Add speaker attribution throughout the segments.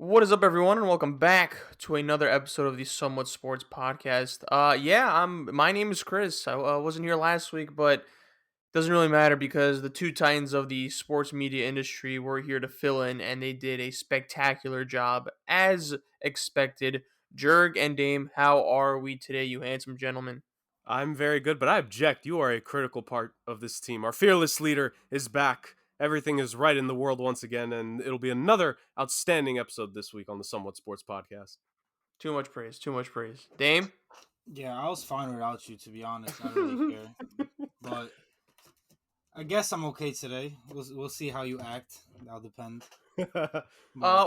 Speaker 1: What is up, everyone, and welcome back to another episode of the Somewhat Sports Podcast. My name is Chris. I wasn't here last week, but doesn't really matter because the two titans of the sports media industry were here to fill in, and they did a spectacular job, as expected. Jurg and Dame, how are we today, you handsome gentlemen?
Speaker 2: I'm very good, but I object. You are a critical part of this team. Our fearless leader is back. Everything is right in the world once again, and it'll be another outstanding episode this week on the Somewhat Sports Podcast.
Speaker 1: Too much praise. Too much praise. Dame.
Speaker 3: Yeah, I was fine without you, to be honest. I don't really care. But I guess I'm okay today. We'll see how you act. That'll depend. But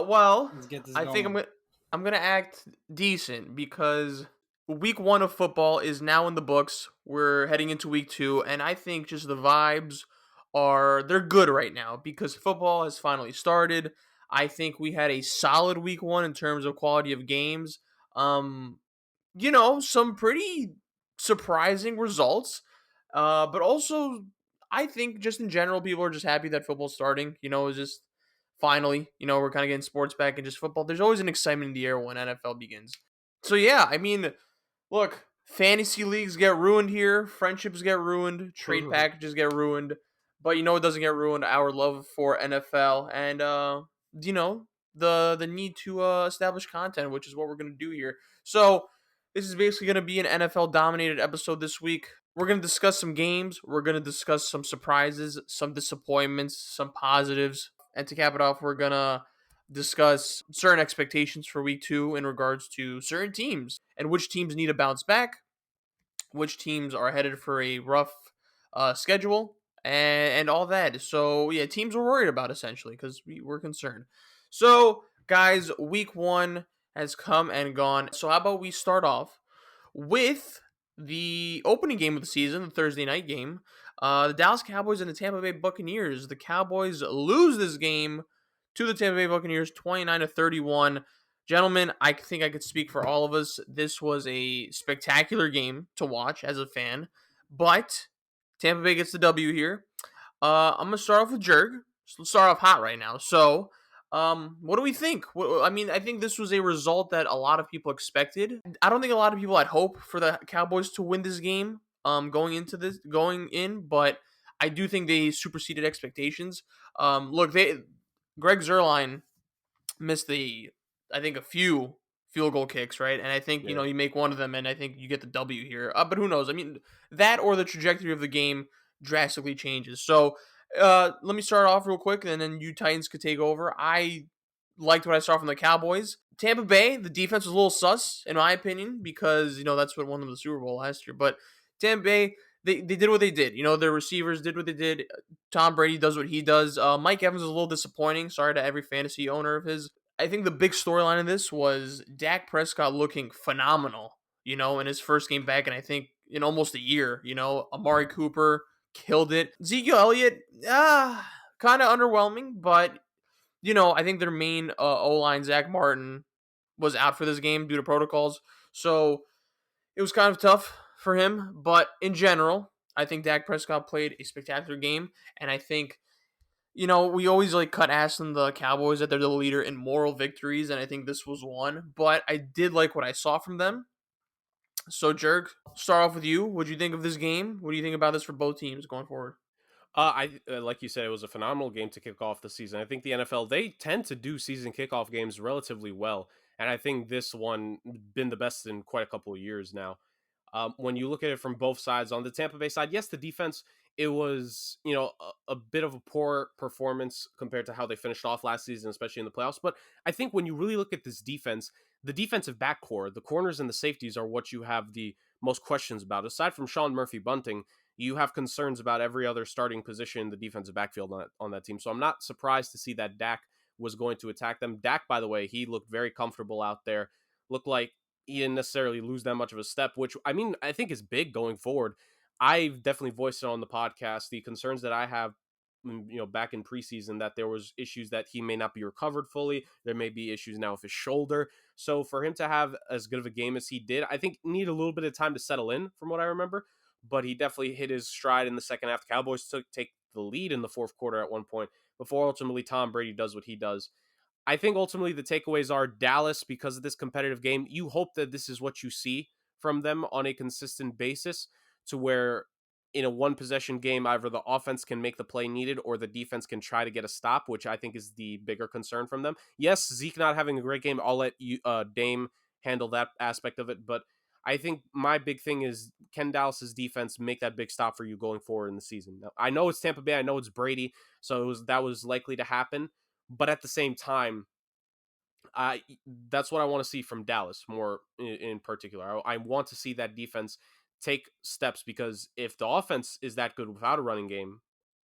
Speaker 1: Well,
Speaker 3: let's get this
Speaker 1: I think
Speaker 3: going.
Speaker 1: I'm gonna act decent because week one of football is now in the books. We're heading into week two, and I think just the vibes they're good right now because football has finally started. I think we had a solid week one in terms of quality of games. Um, some pretty surprising results. But also, I think just in general, people are just happy that football's starting. It's just finally, we're kind of getting sports back and just football. There's always an excitement in the air when NFL begins. So, yeah, I mean, look, fantasy leagues get ruined here, friendships get ruined, trade packages get ruined. But you know what doesn't get ruined? Our love for NFL and, the need to establish content, which is what we're going to do here. So, this is basically going to be an NFL dominated episode this week. We're going to discuss some games. We're going to discuss some surprises, some disappointments, some positives. And to cap it off, we're going to discuss certain expectations for week two in regards to certain teams and which teams need to bounce back, which teams are headed for a rough schedule, and all that. So, yeah, teams we're worried about essentially because we're concerned. So, guys, week one has come and gone. So, how about we start off with the opening game of the season, the Thursday night game? The Dallas Cowboys and the Tampa Bay Buccaneers. The Cowboys lose this game to the Tampa Bay Buccaneers 29-31. Gentlemen, I think I could speak for all of us. This was a spectacular game to watch as a fan, but Tampa Bay gets the W here. I'm going to start off with Jurg. Let's start off hot right now. So, what do we think? I think this was a result that a lot of people expected. I don't think a lot of people had hope for the Cowboys to win this game. Going in, but I do think they superseded expectations. Look, Greg Zerline missed I think a few field goal kicks, right? And I think
Speaker 2: Yeah.
Speaker 1: you make one of them, and I think you get the W here. But who knows? I mean, that or the trajectory of the game drastically changes. So let me start off real quick, and then you Titans could take over. I liked what I saw from the Cowboys. Tampa Bay, the defense was a little sus, in my opinion, because that's what won them the Super Bowl last year. But Tampa Bay, they did what they did. Their receivers did what they did. Tom Brady does what he does. Mike Evans was a little disappointing. Sorry to every fantasy owner of his. I think the big storyline of this was Dak Prescott looking phenomenal, in his first game back, and I think in almost a year. Amari Cooper killed it. Ezekiel Elliott, kind of underwhelming, but I think their main O-line, Zach Martin, was out for this game due to protocols. So it was kind of tough for him. But in general, I think Dak Prescott played a spectacular game. And I think, we always cut ass on the Cowboys that they're the leader in moral victories. And I think this was one. But I did like what I saw from them. So, Jurg, start off with you. What do you think of this game? What do you think about this for both teams going forward?
Speaker 2: I like you said, it was a phenomenal game to kick off the season. I think the NFL, they tend to do season kickoff games relatively well, and I think this one been the best in quite a couple of years now. When you look at it from both sides, on the Tampa Bay side, yes, the defense, it was a bit of a poor performance compared to how they finished off last season, especially in the playoffs. But I think when you really look at this defense, the defensive backcourt, the corners and the safeties are what you have the most questions about. Aside from Sean Murphy Bunting, you have concerns about every other starting position in the defensive backfield on that team. So I'm not surprised to see that Dak was going to attack them. Dak, by the way, he looked very comfortable out there. Looked like he didn't necessarily lose that much of a step, which I think is big going forward. I've definitely voiced it on the podcast, the concerns that I have, back in preseason, that there was issues that he may not be recovered fully. There may be issues now with his shoulder. So for him to have as good of a game as he did, I think need a little bit of time to settle in from what I remember, but he definitely hit his stride in the second half. The Cowboys take the lead in the fourth quarter at one point before ultimately Tom Brady does what he does. I think ultimately the takeaways are Dallas, because of this competitive game, you hope that this is what you see from them on a consistent basis, to where in a one possession game, either the offense can make the play needed or the defense can try to get a stop, which I think is the bigger concern from them. Yes, Zeke not having a great game, I'll let you, Dame handle that aspect of it. But I think my big thing is, can Dallas's defense make that big stop for you going forward in the season? Now, I know it's Tampa Bay, I know it's Brady, so that was likely to happen. But at the same time, I that's what I want to see from Dallas more in particular. I want to see that defense take steps, because if the offense is that good without a running game,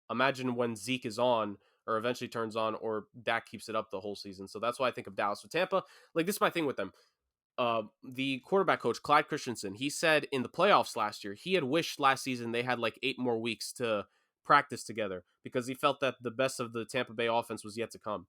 Speaker 2: imagine when Zeke is on or eventually turns on, or Dak keeps it up the whole season. So that's why I think of Dallas. With Tampa, like, this is my thing with them. The quarterback coach, Clyde Christensen, he said in the playoffs last year, he had wished last season they had like 8 more weeks to practice together, because he felt that the best of the Tampa Bay offense was yet to come.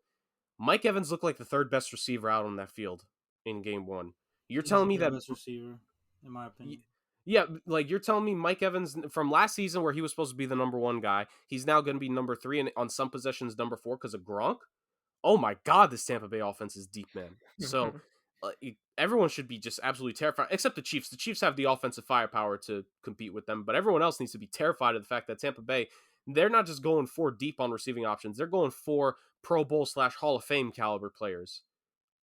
Speaker 2: Mike Evans looked like the third best receiver out on that field in game one. You're
Speaker 3: He's
Speaker 2: telling
Speaker 3: the
Speaker 2: me
Speaker 3: third
Speaker 2: that,
Speaker 3: best receiver, in my opinion.
Speaker 2: yeah, like, you're telling me Mike Evans from last season, where he was supposed to be the number 1 guy, he's now going to be number 3, and on some possessions number 4 because of Gronk? Oh my God, this Tampa Bay offense is deep, man. So everyone should be just absolutely terrified, except the Chiefs. The Chiefs have the offensive firepower to compete with them, but everyone else needs to be terrified of the fact that Tampa Bay, they're not just going 4 deep on receiving options. They're going 4 Pro Bowl / Hall of Fame caliber players.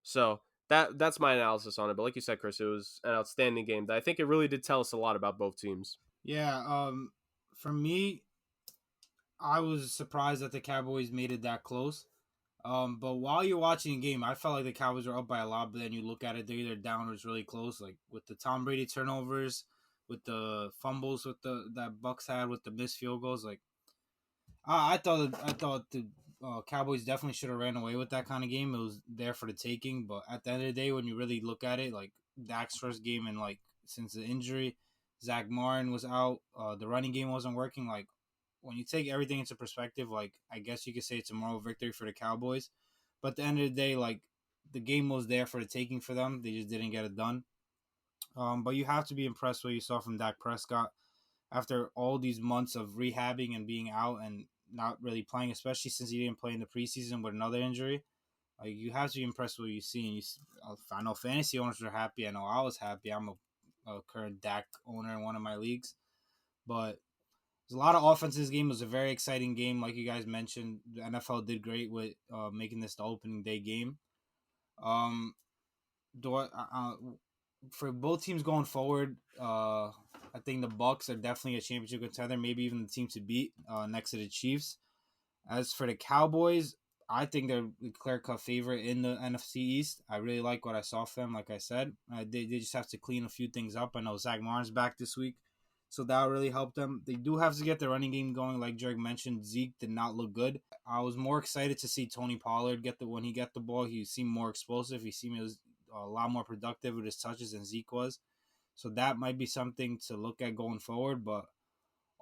Speaker 2: So that's my analysis on it. But like you said, Chris, it was an outstanding game that I think it really did tell us a lot about both teams.
Speaker 3: Yeah, for me, I was surprised that the Cowboys made it that close. But while you're watching the game, I felt like the Cowboys were up by a lot. But then you look at it, they're either down or it's really close. Like with the Tom Brady turnovers, with the fumbles, with the that Bucks had, with the missed field goals. Like I thought the Cowboys definitely should have ran away with that kind of game. It was there for the taking. But at the end of the day, when you really look at it, like Dak's first game and like since the injury, Zach Martin was out. The running game wasn't working. Like when you take everything into perspective, like I guess you could say it's a moral victory for the Cowboys. But at the end of the day, like the game was there for the taking for them. They just didn't get it done. But you have to be impressed with what you saw from Dak Prescott after all these months of rehabbing and being out and not really playing, especially since he didn't play in the preseason with another injury. Like you have to be impressed with what you see. And I know fantasy owners are happy. I know I was happy. I'm a current Dak owner in one of my leagues, but there's a lot of offense in this game. It was a very exciting game, like you guys mentioned. The NFL did great with making this the opening day game. Um, do I, for both teams going forward, I think the Bucks are definitely a championship contender, maybe even the team to beat next to the Chiefs. As for the Cowboys, I think they're the clear-cut favorite in the NFC East. I really like what I saw from them, like I said. They just have to clean a few things up. I know Zach Martin's back this week, so that will really help them. They do have to get the running game going. Like Jurg mentioned, Zeke did not look good. I was more excited to see Tony Pollard when he got the ball. He seemed more explosive. He seemed a lot more productive with his touches than Zeke was. So that might be something to look at going forward. But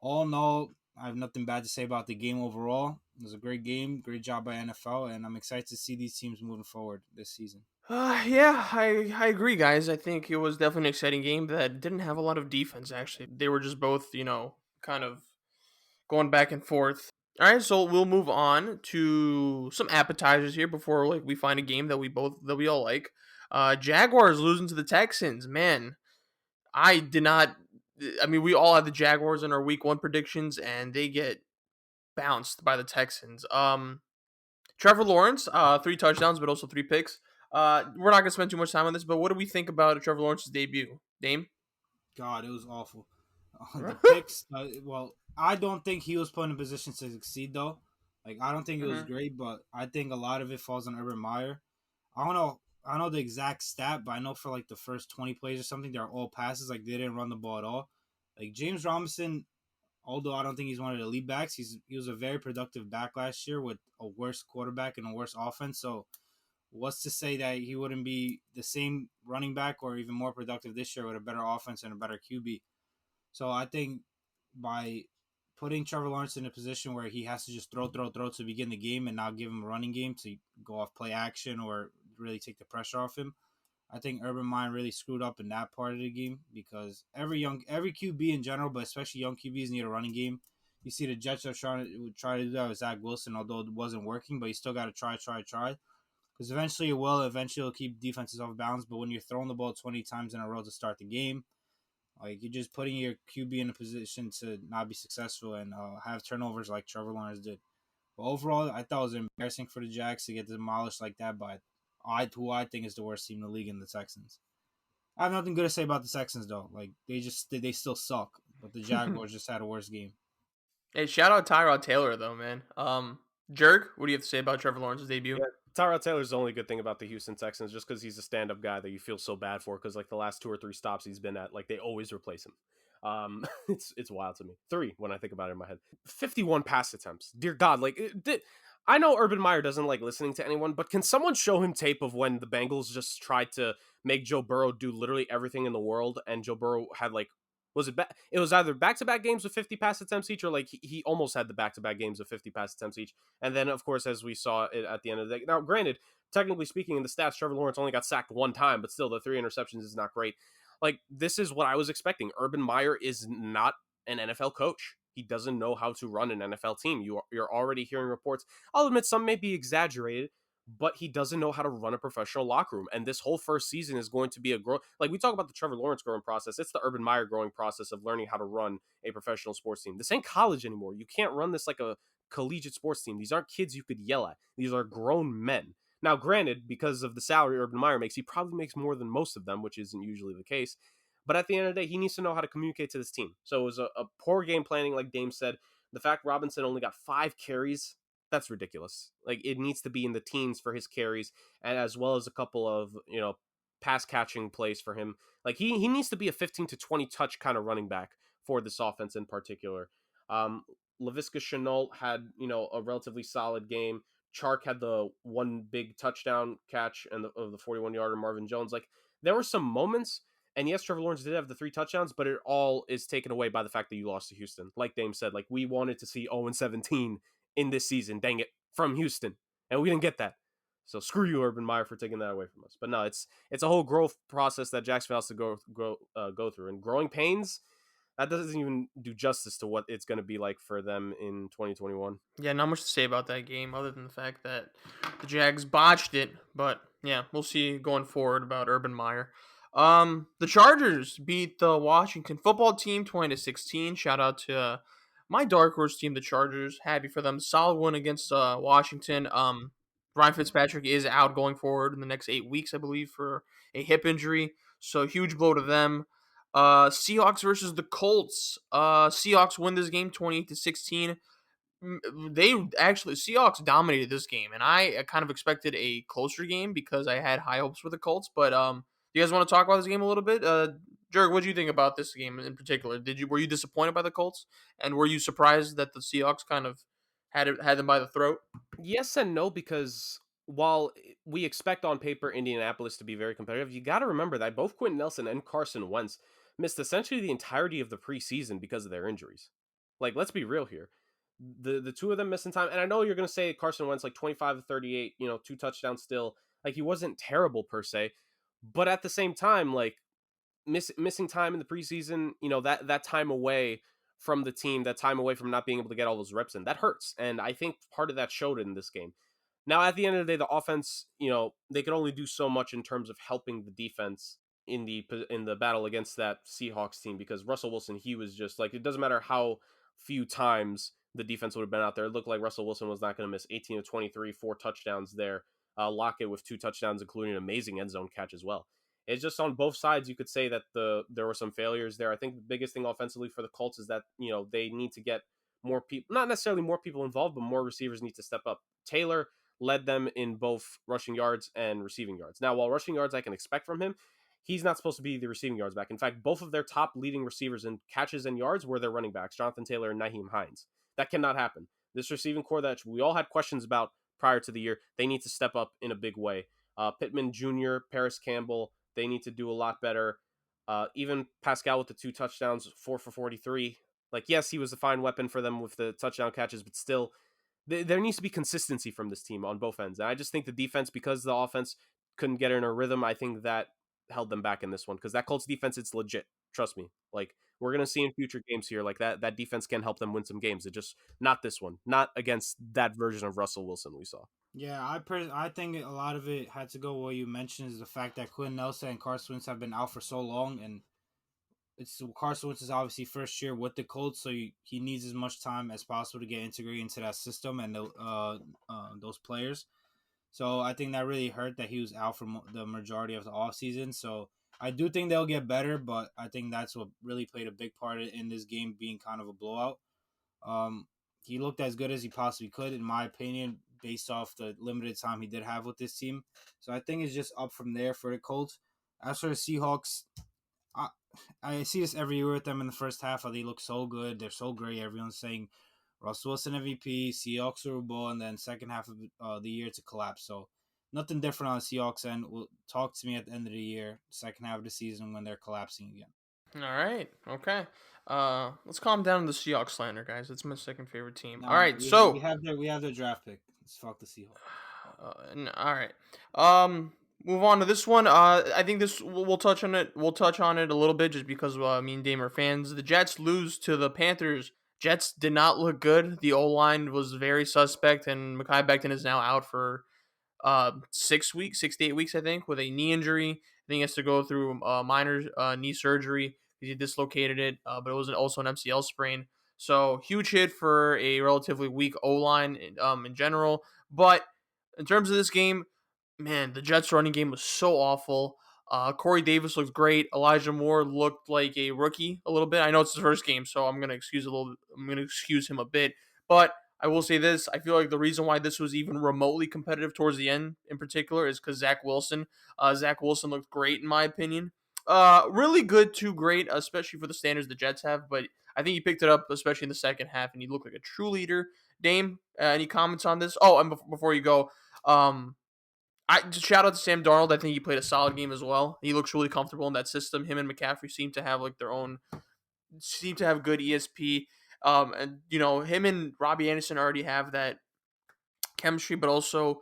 Speaker 3: all in all, I have nothing bad to say about the game overall. It was a great game, great job by NFL, and I'm excited to see these teams moving forward this season.
Speaker 1: Yeah, I agree, guys. I think it was definitely an exciting game that didn't have a lot of defense, actually. They were just both, kind of going back and forth. All right, so we'll move on to some appetizers here before we find a game that we all like. Jaguars losing to the Texans. Man, I did not. I mean, we all had the Jaguars in our Week 1 predictions, and they get bounced by the Texans. Trevor Lawrence, 3 touchdowns, but also 3 picks. We're not gonna spend too much time on this, but what do we think about Trevor Lawrence's debut, Dame?
Speaker 3: God, it was awful. The picks, well, I don't think he was put in a position to succeed, though. Like, I don't think it was
Speaker 1: Mhm.
Speaker 3: great, but I think a lot of it falls on Urban Meyer. I don't know. I don't know the exact stat, but I know for like the first 20 plays or something, they're all passes. Like they didn't run the ball at all. Like James Robinson, although I don't think he's one of the lead backs, he was a very productive back last year with a worse quarterback and a worse offense. So what's to say that he wouldn't be the same running back or even more productive this year with a better offense and a better QB? So I think by putting Trevor Lawrence in a position where he has to just throw to begin the game and not give him a running game to go off play action or really take the pressure off him, I think Urban Meyer really screwed up in that part of the game because every QB in general, but especially young QBs need a running game. You see the Jets are trying to do that with Zach Wilson, although it wasn't working, but you still got to try. because eventually it will. Eventually it'll keep defenses off balance. But when you're throwing the ball 20 times in a row to start the game, like you're just putting your QB in a position to not be successful and have turnovers like Trevor Lawrence did. But overall, I thought it was embarrassing for the Jags to get demolished like that by who I think is the worst team in the league in the Texans. I have nothing good to say about the Texans though. Like they still suck, but the Jaguars just had a worse game.
Speaker 1: Hey, shout out Tyrod Taylor though, man. Jurg, what do you have to say about Trevor Lawrence's debut?
Speaker 2: Yeah, Tyrod Taylor's the only good thing about the Houston Texans, just because he's a stand-up guy that you feel so bad for. Because like the last 2 or 3 stops he's been at, like they always replace him. It's wild to me. 3 when I think about it in my head. 51 pass attempts. Dear God, like I know Urban Meyer doesn't like listening to anyone, but can someone show him tape of when the Bengals just tried to make Joe Burrow do literally everything in the world, and Joe Burrow had like it was either back-to-back games with 50 pass attempts each, or like he almost had the back-to-back games of 50 pass attempts each. And then, of course, as we saw it at the end of the day, now, granted, technically speaking, in the stats, Trevor Lawrence only got sacked 1 time, but still, the 3 interceptions is not great. Like, this is what I was expecting. Urban Meyer is not an NFL coach. He doesn't know how to run an NFL team. You're already hearing reports. I'll admit some may be exaggerated, but he doesn't know how to run a professional locker room. And this whole first season is going to be a growth. Like we talk about the Trevor Lawrence growing process, it's the Urban Meyer growing process of learning how to run a professional sports team. This ain't college anymore. You can't run this like a collegiate sports team. These aren't kids you could yell at. These are grown men. Now, granted, because of the salary Urban Meyer makes, he probably makes more than most of them, which isn't usually the case. But at the end of the day, he needs to know how to communicate to this team. So it was a poor game planning, like Dame said. The fact Robinson only got 5 carries, that's ridiculous. Like it needs to be in the teens for his carries, and as well as a couple of pass catching plays for him. Like he needs to be a 15 to 20 touch kind of running back for this offense in particular. Laviska Shenault had a relatively solid game. Chark had the one big touchdown catch and of the 41-yarder Marvin Jones. Like there were some moments. And yes, Trevor Lawrence did have the 3 touchdowns, but it all is taken away by the fact that you lost to Houston. Like Dame said, like we wanted to see 0-17 in this season, dang it, from Houston, and we didn't get that. So screw you, Urban Meyer, for taking that away from us. But no, it's a whole growth process that Jacksonville has to go through, and growing pains. That doesn't even do justice to what it's going to be like for them in 2021.
Speaker 1: Yeah, not much to say about that game other than the fact that the Jags botched it. But yeah, we'll see going forward about Urban Meyer. The Chargers beat the Washington football team 20-16. Shout out to my dark horse team, the Chargers. Happy for them. Solid win against Washington. Ryan Fitzpatrick is out going forward in the next 8 weeks, I believe, for a hip injury. So huge blow to them. Seahawks versus the Colts. Seahawks win this game 28-16. They actually Seahawks dominated this game, and I kind of expected a closer game because I had high hopes for the Colts. But do you guys want to talk about this game a little bit? Jurg, what do you think about this game in particular? Were you disappointed by the Colts, and were you surprised that the Seahawks kind of had them by the throat?
Speaker 2: Yes and no, because while we expect on paper Indianapolis to be very competitive, you got to remember that both Quentin Nelson and Carson Wentz missed essentially the entirety of the preseason because of their injuries. Like, let's be real here. The 2 of them missing time, and I know you're going to say Carson Wentz like 25 to 38, 2 touchdowns still. Like he wasn't terrible per se, but at the same time, like missing time in the preseason, that time away from the team, that time away from not being able to get all those reps in, that hurts. And I think part of that showed in this game. Now, at the end of the day, the offense, they could only do so much in terms of helping the defense in the battle against that Seahawks team, because Russell Wilson, he was just like, it doesn't matter how few times the defense would have been out there. It looked like Russell Wilson was not going to miss. 18 of 23, 4 touchdowns there. Lockett with 2 touchdowns, including an amazing end zone catch as well. It's just on both sides. You could say that there were some failures there. I think the biggest thing offensively for the Colts is that they need to get more people, not necessarily more people involved, but more receivers need to step up. Taylor led them in both rushing yards and receiving yards. Now, while rushing yards I can expect from him, he's not supposed to be the receiving yards back. In fact, both of their top leading receivers in catches and yards were their running backs, Jonathan Taylor and Nyheim Hines. That cannot happen. This receiving core that we all had questions about prior to the year, they need to step up in a big way. Pittman Jr., Paris Campbell, they need to do a lot better. Even Pascal with the 2 touchdowns, 4 for 43. Like, yes, he was a fine weapon for them with the touchdown catches, but still, there needs to be consistency from this team on both ends. And I just think the defense, because the offense couldn't get in a rhythm, I think that held them back in this one. Because that Colts defense, it's legit. Trust me. Like, we're gonna see in future games here, like that defense can help them win some games. It just not this one, not against that version of Russell Wilson we saw.
Speaker 3: Yeah, I think a lot of it had to go what you mentioned is the fact that Quinn Nelson and Carson Wentz have been out for so long, and it's Carson Wentz is obviously first year with the Colts, so he needs as much time as possible to get integrated into that system and those players. So I think that really hurt that he was out for the majority of the offseason. So I do think they'll get better, but I think that's what really played a big part in this game being kind of a blowout. Um, he looked as good as he possibly could, in my opinion, based off the limited time he did have with this team. So I think it's just up from there for the Colts. As for the Seahawks, I, I see this every year with them in the first half. How they look so good, they're so great. Everyone's saying Russell Wilson MVP, Seahawks Super Bowl, and then second half of the year to collapse. So nothing different on the Seahawks end. Will talk to me at the end of the year, second half of the season when they're collapsing again.
Speaker 1: All right. Okay. Let's calm down the Seahawks slander, guys. It's my second favorite team. All
Speaker 3: Nah,
Speaker 1: right.
Speaker 3: we have their draft pick. Let's fuck the Seahawks.
Speaker 1: All right. Move on to this one. I think this we'll touch on it. We'll touch on it a little bit just because me and Dame are fans. The Jets lose to the Panthers. Jets did not look good. The O line was very suspect, and Mekhi Becton is now out for 6 weeks, 6 to 8 weeks, I think, with a knee injury. I think he has to go through minor knee surgery. He dislocated it, but it was also an MCL sprain. So huge hit for a relatively weak O line in general. But in terms of this game, man, the Jets running game was so awful. Corey Davis looked great. Elijah Moore looked like a rookie a little bit. I know it's his first game, so I'm gonna excuse him a bit. But I will say this: I feel like the reason why this was even remotely competitive towards the end, in particular, is because Zach Wilson. Zach Wilson looked great in my opinion. Really good to great, especially for the standards the Jets have. But I think he picked it up, especially in the second half, and he looked like a true leader. Dame, any comments on this? Oh, and before you go, I just shout out to Sam Darnold. I think he played a solid game as well. He looks really comfortable in that system. Him and McCaffrey seem to have like their own, seem to have good ESP. And him and Robbie Anderson already have that chemistry, but also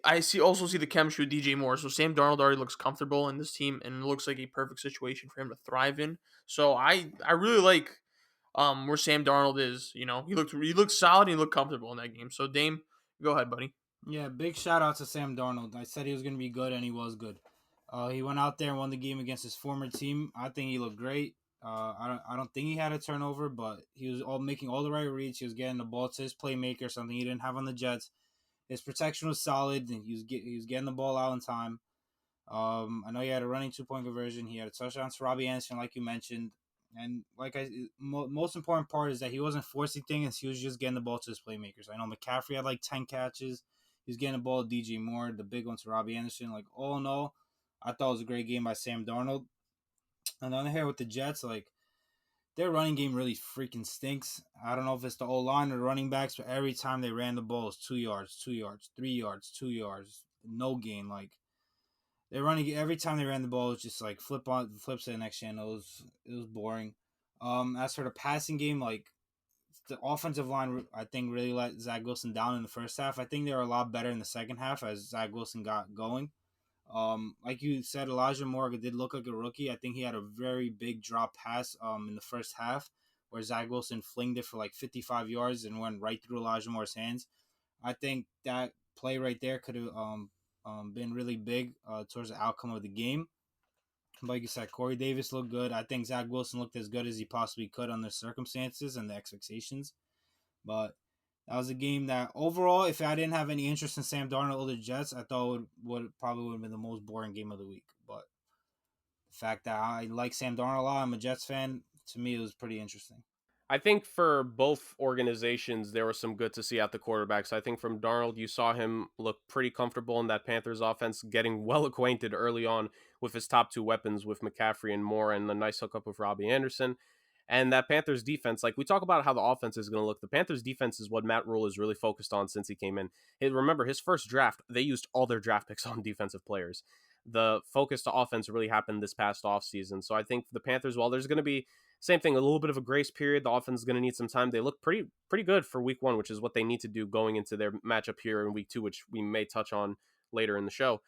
Speaker 1: I also see the chemistry with DJ Moore. So Sam Darnold already looks comfortable in this team, and it looks like a perfect situation for him to thrive in. So I really like where Sam Darnold is. He looked solid and he looked comfortable in that game. So Dame, go ahead, buddy.
Speaker 3: Yeah, big shout out to Sam Darnold. I said he was going to be good, and he was good. He went out there and won the game against his former team. I think he looked great. I don't think he had a turnover, but he was all making all the right reads. He was getting the ball to his playmaker, something he didn't have on the Jets. His protection was solid, and he was getting the ball out in time. I know he had a running 2-point conversion. He had a touchdown to Robbie Anderson, like you mentioned. And most important part is that he wasn't forcing things. He was just getting the ball to his playmakers. I know McCaffrey had like 10 catches. He was getting the ball to DJ Moore, the big one to Robbie Anderson. Like, all in all, I thought it was a great game by Sam Darnold. And on the here with the Jets, like, their running game really freaking stinks. I don't know if it's the O-line or the running backs, but every time they ran the ball, it was 2 yards, 2 yards, 3 yards, 2 yards, no gain. Like, they're running every time they ran the ball. It was just like flips to the next channel. It was boring. As for the passing game, like, the offensive line, I think, really let Zach Wilson down in the first half. I think they were a lot better in the second half as Zach Wilson got going. Like you said, Elijah Moore did look like a rookie. I think he had a very big drop pass in the first half where Zach Wilson flinged it for like 55 yards and went right through Elijah Moore's hands. I think that play right there could have been really big towards the outcome of the game. Like you said, Corey Davis looked good. I think Zach Wilson looked as good as he possibly could under circumstances and the expectations. But that was a game that overall, if I didn't have any interest in Sam Darnold or the Jets, I thought would have been the most boring game of the week. But the fact that I like Sam Darnold a lot, I'm a Jets fan, to me it was pretty interesting.
Speaker 2: I think for both organizations, there was some good to see at the quarterbacks. I think from Darnold, you saw him look pretty comfortable in that Panthers offense, getting well acquainted early on with his top two weapons with McCaffrey and Moore, and the nice hookup with Robbie Anderson. And that Panthers defense, like we talk about how the offense is going to look, the Panthers defense is what Matt Rule is really focused on since he came in. Remember, his first draft, they used all their draft picks on defensive players. The focus to offense really happened this past offseason. So I think for the Panthers, while there's going to be same thing, a little bit of a grace period, the offense is going to need some time. They look pretty good for week one, which is what they need to do going into their matchup here in week two, which we may touch on later in the show.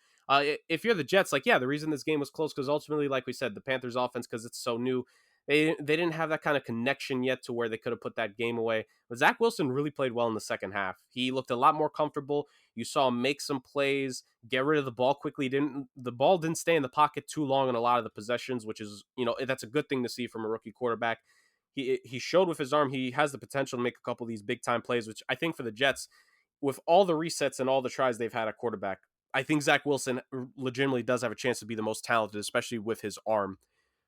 Speaker 2: If you're the Jets, like, yeah, the reason this game was close because ultimately, like we said, the Panthers offense, because it's so new, they didn't have that kind of connection yet to where they could have put that game away. But Zach Wilson really played well in the second half. He looked a lot more comfortable. You saw him make some plays, get rid of the ball quickly. The ball didn't stay in the pocket too long in a lot of the possessions, which is, that's a good thing to see from a rookie quarterback. He showed with his arm he has the potential to make a couple of these big time plays, which I think for the Jets, with all the resets and all the tries they've had at quarterback, I think Zach Wilson legitimately does have a chance to be the most talented, especially with his arm.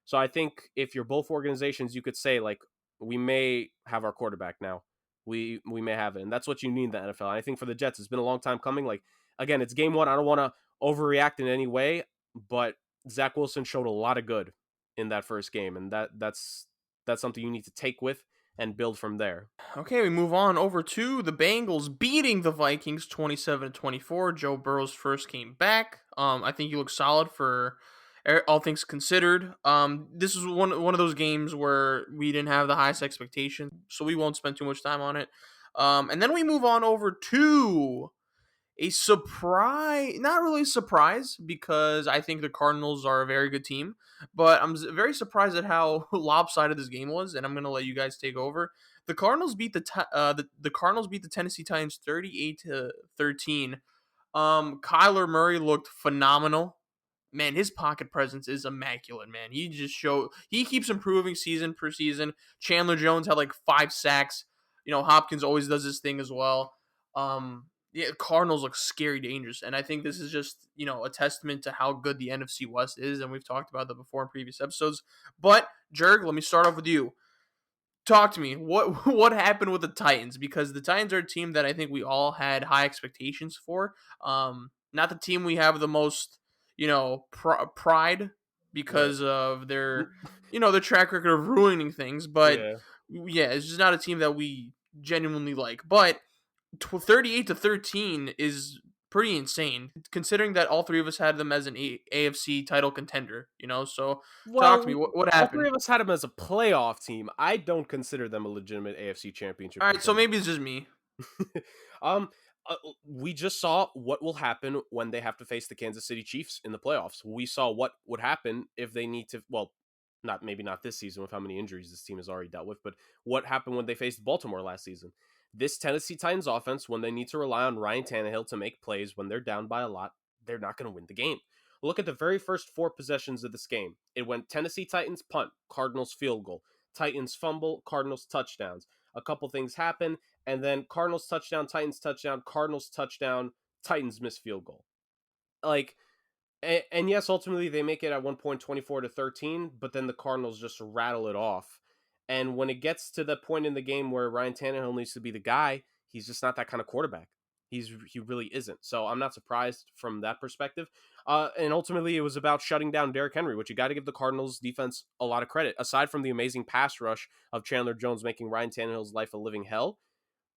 Speaker 2: So I think if you're both organizations, you could say, like, we may have our quarterback now. We may have it, and that's what you need in the NFL. And I think for the Jets, it's been a long time coming. Like, again, it's game one. I don't want to overreact in any way, but Zach Wilson showed a lot of good in that first game, and that's something you need to take with and build from there.
Speaker 1: Okay, we move on over to the Bengals beating the Vikings 27-24. Joe Burrow's first game back. I think he looked solid for all things considered. This is one of those games where we didn't have the highest expectations, so we won't spend too much time on it. And then we move on over to a surprise, not really a surprise, because I think the Cardinals are a very good team, but I'm very surprised at how lopsided this game was, and I'm gonna let you guys take over. The Cardinals beat the Cardinals beat the Tennessee Titans 38-13. Kyler Murray looked phenomenal. Man, his pocket presence is immaculate, man. He keeps improving season per season. Chandler Jones had like 5 sacks. Hopkins always does his thing as well. Yeah, Cardinals look scary dangerous, and I think this is just, a testament to how good the NFC West is, and we've talked about that before in previous episodes. But Jurg, let me start off with you. Talk to me. What happened with the Titans? Because the Titans are a team that I think we all had high expectations for. Not the team we have the most, pride because of their track record of ruining things. But
Speaker 2: Yeah.
Speaker 1: yeah, it's just not a team that we genuinely like. But 38-13 is pretty insane, considering that all three of us had them as an AFC title contender. So talk to me.
Speaker 2: Well,
Speaker 1: What
Speaker 2: all
Speaker 1: happened?
Speaker 2: three of us had them as a playoff team. I don't consider them a legitimate AFC championship
Speaker 1: All right, so
Speaker 2: contender.
Speaker 1: maybe it's just me.
Speaker 2: um, we just saw what will happen when they have to face the Kansas City Chiefs in the playoffs. We saw what would happen if they need to. Well, not this season with how many injuries this team has already dealt with, but what happened when they faced Baltimore last season. This Tennessee Titans offense, when they need to rely on Ryan Tannehill to make plays when they're down by a lot, they're not going to win the game. Look at the very first 4 possessions of this game. It went Tennessee Titans punt, Cardinals field goal, Titans fumble, Cardinals touchdowns. A couple things happen, and then Cardinals touchdown, Titans touchdown, Cardinals touchdown, Titans miss field goal. Like, and yes, ultimately they make it at one point 24-13, but then the Cardinals just rattle it off. And when it gets to the point in the game where Ryan Tannehill needs to be the guy, he's just not that kind of quarterback. He really isn't. So I'm not surprised from that perspective. And ultimately, it was about shutting down Derrick Henry, which you got to give the Cardinals defense a lot of credit. Aside from the amazing pass rush of Chandler Jones making Ryan Tannehill's life a living hell,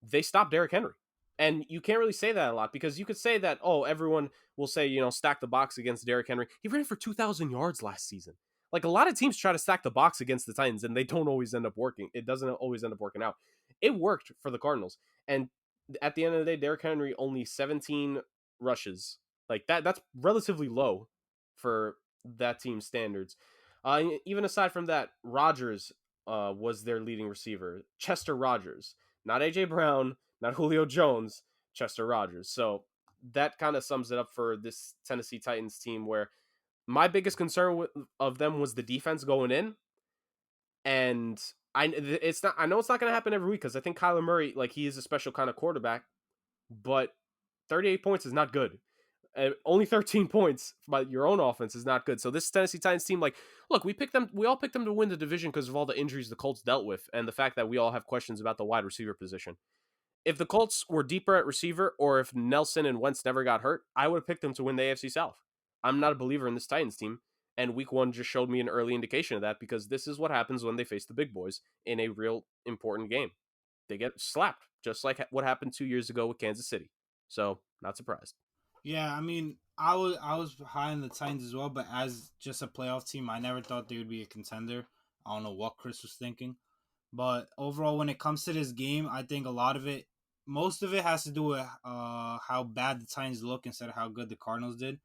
Speaker 2: they stopped Derrick Henry. And you can't really say that a lot, because you could say that, everyone will say, stack the box against Derrick Henry. He ran for 2,000 yards last season. Like, a lot of teams try to stack the box against the Titans, and they don't always end up working. It doesn't always end up working out. It worked for the Cardinals. And at the end of the day, Derrick Henry only 17 rushes. Like, that's relatively low for that team's standards. Even aside from that, Rodgers was their leading receiver. Chester Rogers. Not A.J. Brown, not Julio Jones, Chester Rogers. So that kind of sums it up for this Tennessee Titans team, where my biggest concern of them was the defense going in. And I know it's not going to happen every week, because I think Kyler Murray, like, he is a special kind of quarterback, but 38 points is not good. Only 13 points by your own offense is not good. So this Tennessee Titans team, like, look, we all picked them to win the division because of all the injuries the Colts dealt with, and the fact that we all have questions about the wide receiver position. If the Colts were deeper at receiver, or if Nelson and Wentz never got hurt, I would have picked them to win the AFC South. I'm not a believer in this Titans team, and week 1 just showed me an early indication of that, because this is what happens when they face the big boys in a real important game. They get slapped, just like what happened 2 years ago with Kansas City. So, not surprised.
Speaker 3: Yeah, I mean, I was high on the Titans as well, but as just a playoff team, I never thought they would be a contender. I don't know what Chris was thinking. But overall, when it comes to this game, I think most of it has to do with how bad the Titans look instead of how good the Cardinals did.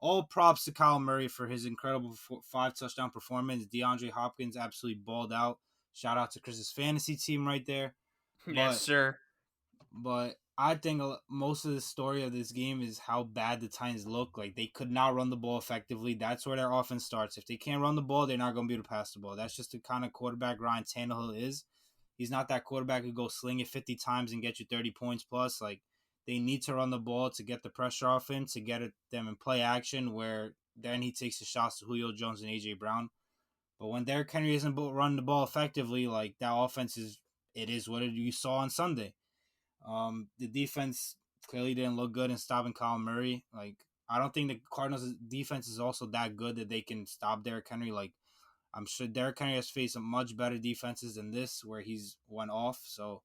Speaker 3: All props to Kyle Murray for his incredible 5 touchdown performance. DeAndre Hopkins absolutely balled out. Shout out to Chris's fantasy team right there.
Speaker 1: Yes,
Speaker 3: But
Speaker 1: sir.
Speaker 3: But I think most of the story of this game is how bad the Titans look. Like, they could not run the ball effectively. That's where their offense starts. If they can't run the ball, they're not going to be able to pass the ball. That's just the kind of quarterback Ryan Tannehill is. He's not that quarterback who goes sling it 50 times and get you 30 points plus. Like, they need to run the ball to get the pressure off him, to get them in play action, where then he takes the shots to Julio Jones and A.J. Brown. But when Derrick Henry isn't running the ball effectively, like, that offense is what you saw on Sunday. The defense clearly didn't look good in stopping Kyle Murray. Like, I don't think the Cardinals' defense is also that good that they can stop Derrick Henry. Like, I'm sure Derrick Henry has faced some much better defenses than this, where he's went off. So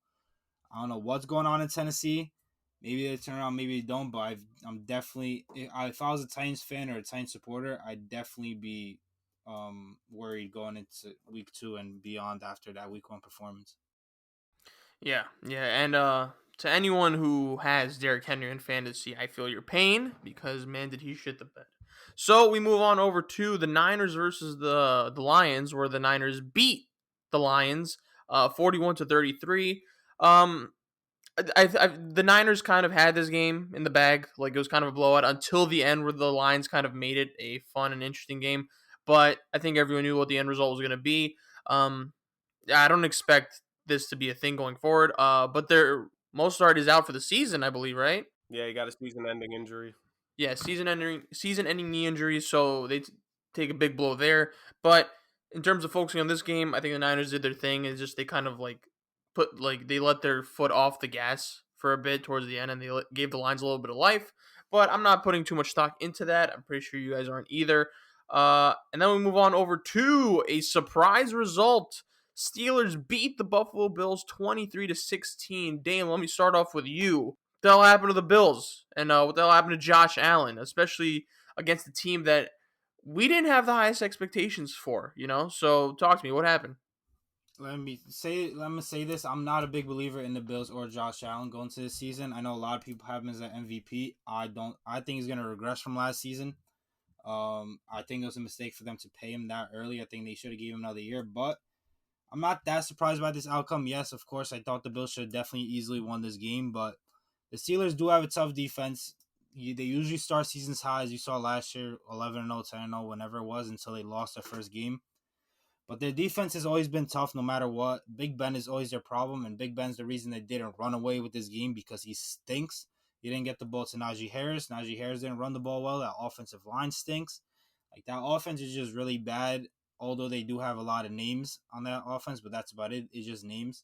Speaker 3: I don't know what's going on in Tennessee. Maybe they turn around, maybe they don't. But I'm definitely, if I was a Titans fan or a Titans supporter, I'd definitely be worried going into week 2 and beyond after that week 1 performance.
Speaker 1: Yeah, and to anyone who has Derrick Henry in fantasy, I feel your pain because man, did he shit the bed. So we move on over to the Niners versus the Lions, where the Niners beat the Lions, 41-33. The Niners kind of had this game in the bag, like it was kind of a blowout until the end, where the Lions kind of made it a fun and interesting game. But I think everyone knew what the end result was going to be. Um, I don't expect this to be a thing going forward. But their Mostert is out for the season, I believe, right?
Speaker 2: Yeah, he got a season-ending injury.
Speaker 1: Yeah, season-ending knee injury, so they take a big blow there. But in terms of focusing on this game, I think the Niners did their thing. It's just they kind of they let their foot off the gas for a bit towards the end, and they gave the Lions a little bit of life. But I'm not putting too much stock into that. I'm pretty sure you guys aren't either. And then we move on over to a surprise result. Steelers beat the Buffalo Bills 23-16. Dame, let me start off with you. What the hell happened to the Bills? And what the hell happened to Josh Allen, especially against a team that we didn't have the highest expectations for, So talk to me. What happened?
Speaker 3: Let me say this. I'm not a big believer in the Bills or Josh Allen going to this season. I know a lot of people have him as an MVP. I don't. I think he's gonna regress from last season. I think it was a mistake for them to pay him that early. I think they should have given him another year. But I'm not that surprised by this outcome. Yes, of course, I thought the Bills should have definitely easily won this game. But the Steelers do have a tough defense. They usually start seasons high, as you saw last year, 11-0, 10-0, whenever it was, until they lost their first game. But their defense has always been tough no matter what. Big Ben is always their problem, and Big Ben's the reason they didn't run away with this game, because he stinks. He didn't get the ball to Najee Harris. Najee Harris didn't run the ball well. That offensive line stinks. Like, that offense is just really bad, although they do have a lot of names on that offense, but that's about it. It's just names.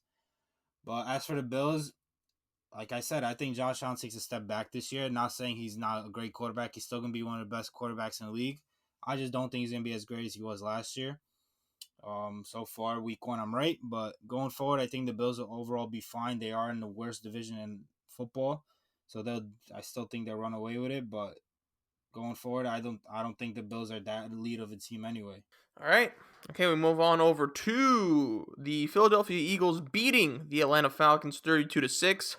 Speaker 3: But as for the Bills, like I said, I think Josh Allen takes a step back this year. Not saying he's not a great quarterback. He's still going to be one of the best quarterbacks in the league. I just don't think he's going to be as great as he was last year. So far, week 1, I'm right, but going forward, I think the Bills will overall be fine. They are in the worst division in football, so I still think they'll run away with it. But going forward, I don't think the Bills are that elite of a team anyway.
Speaker 1: All right. Okay, we move on over to the Philadelphia Eagles beating the Atlanta Falcons 32-6.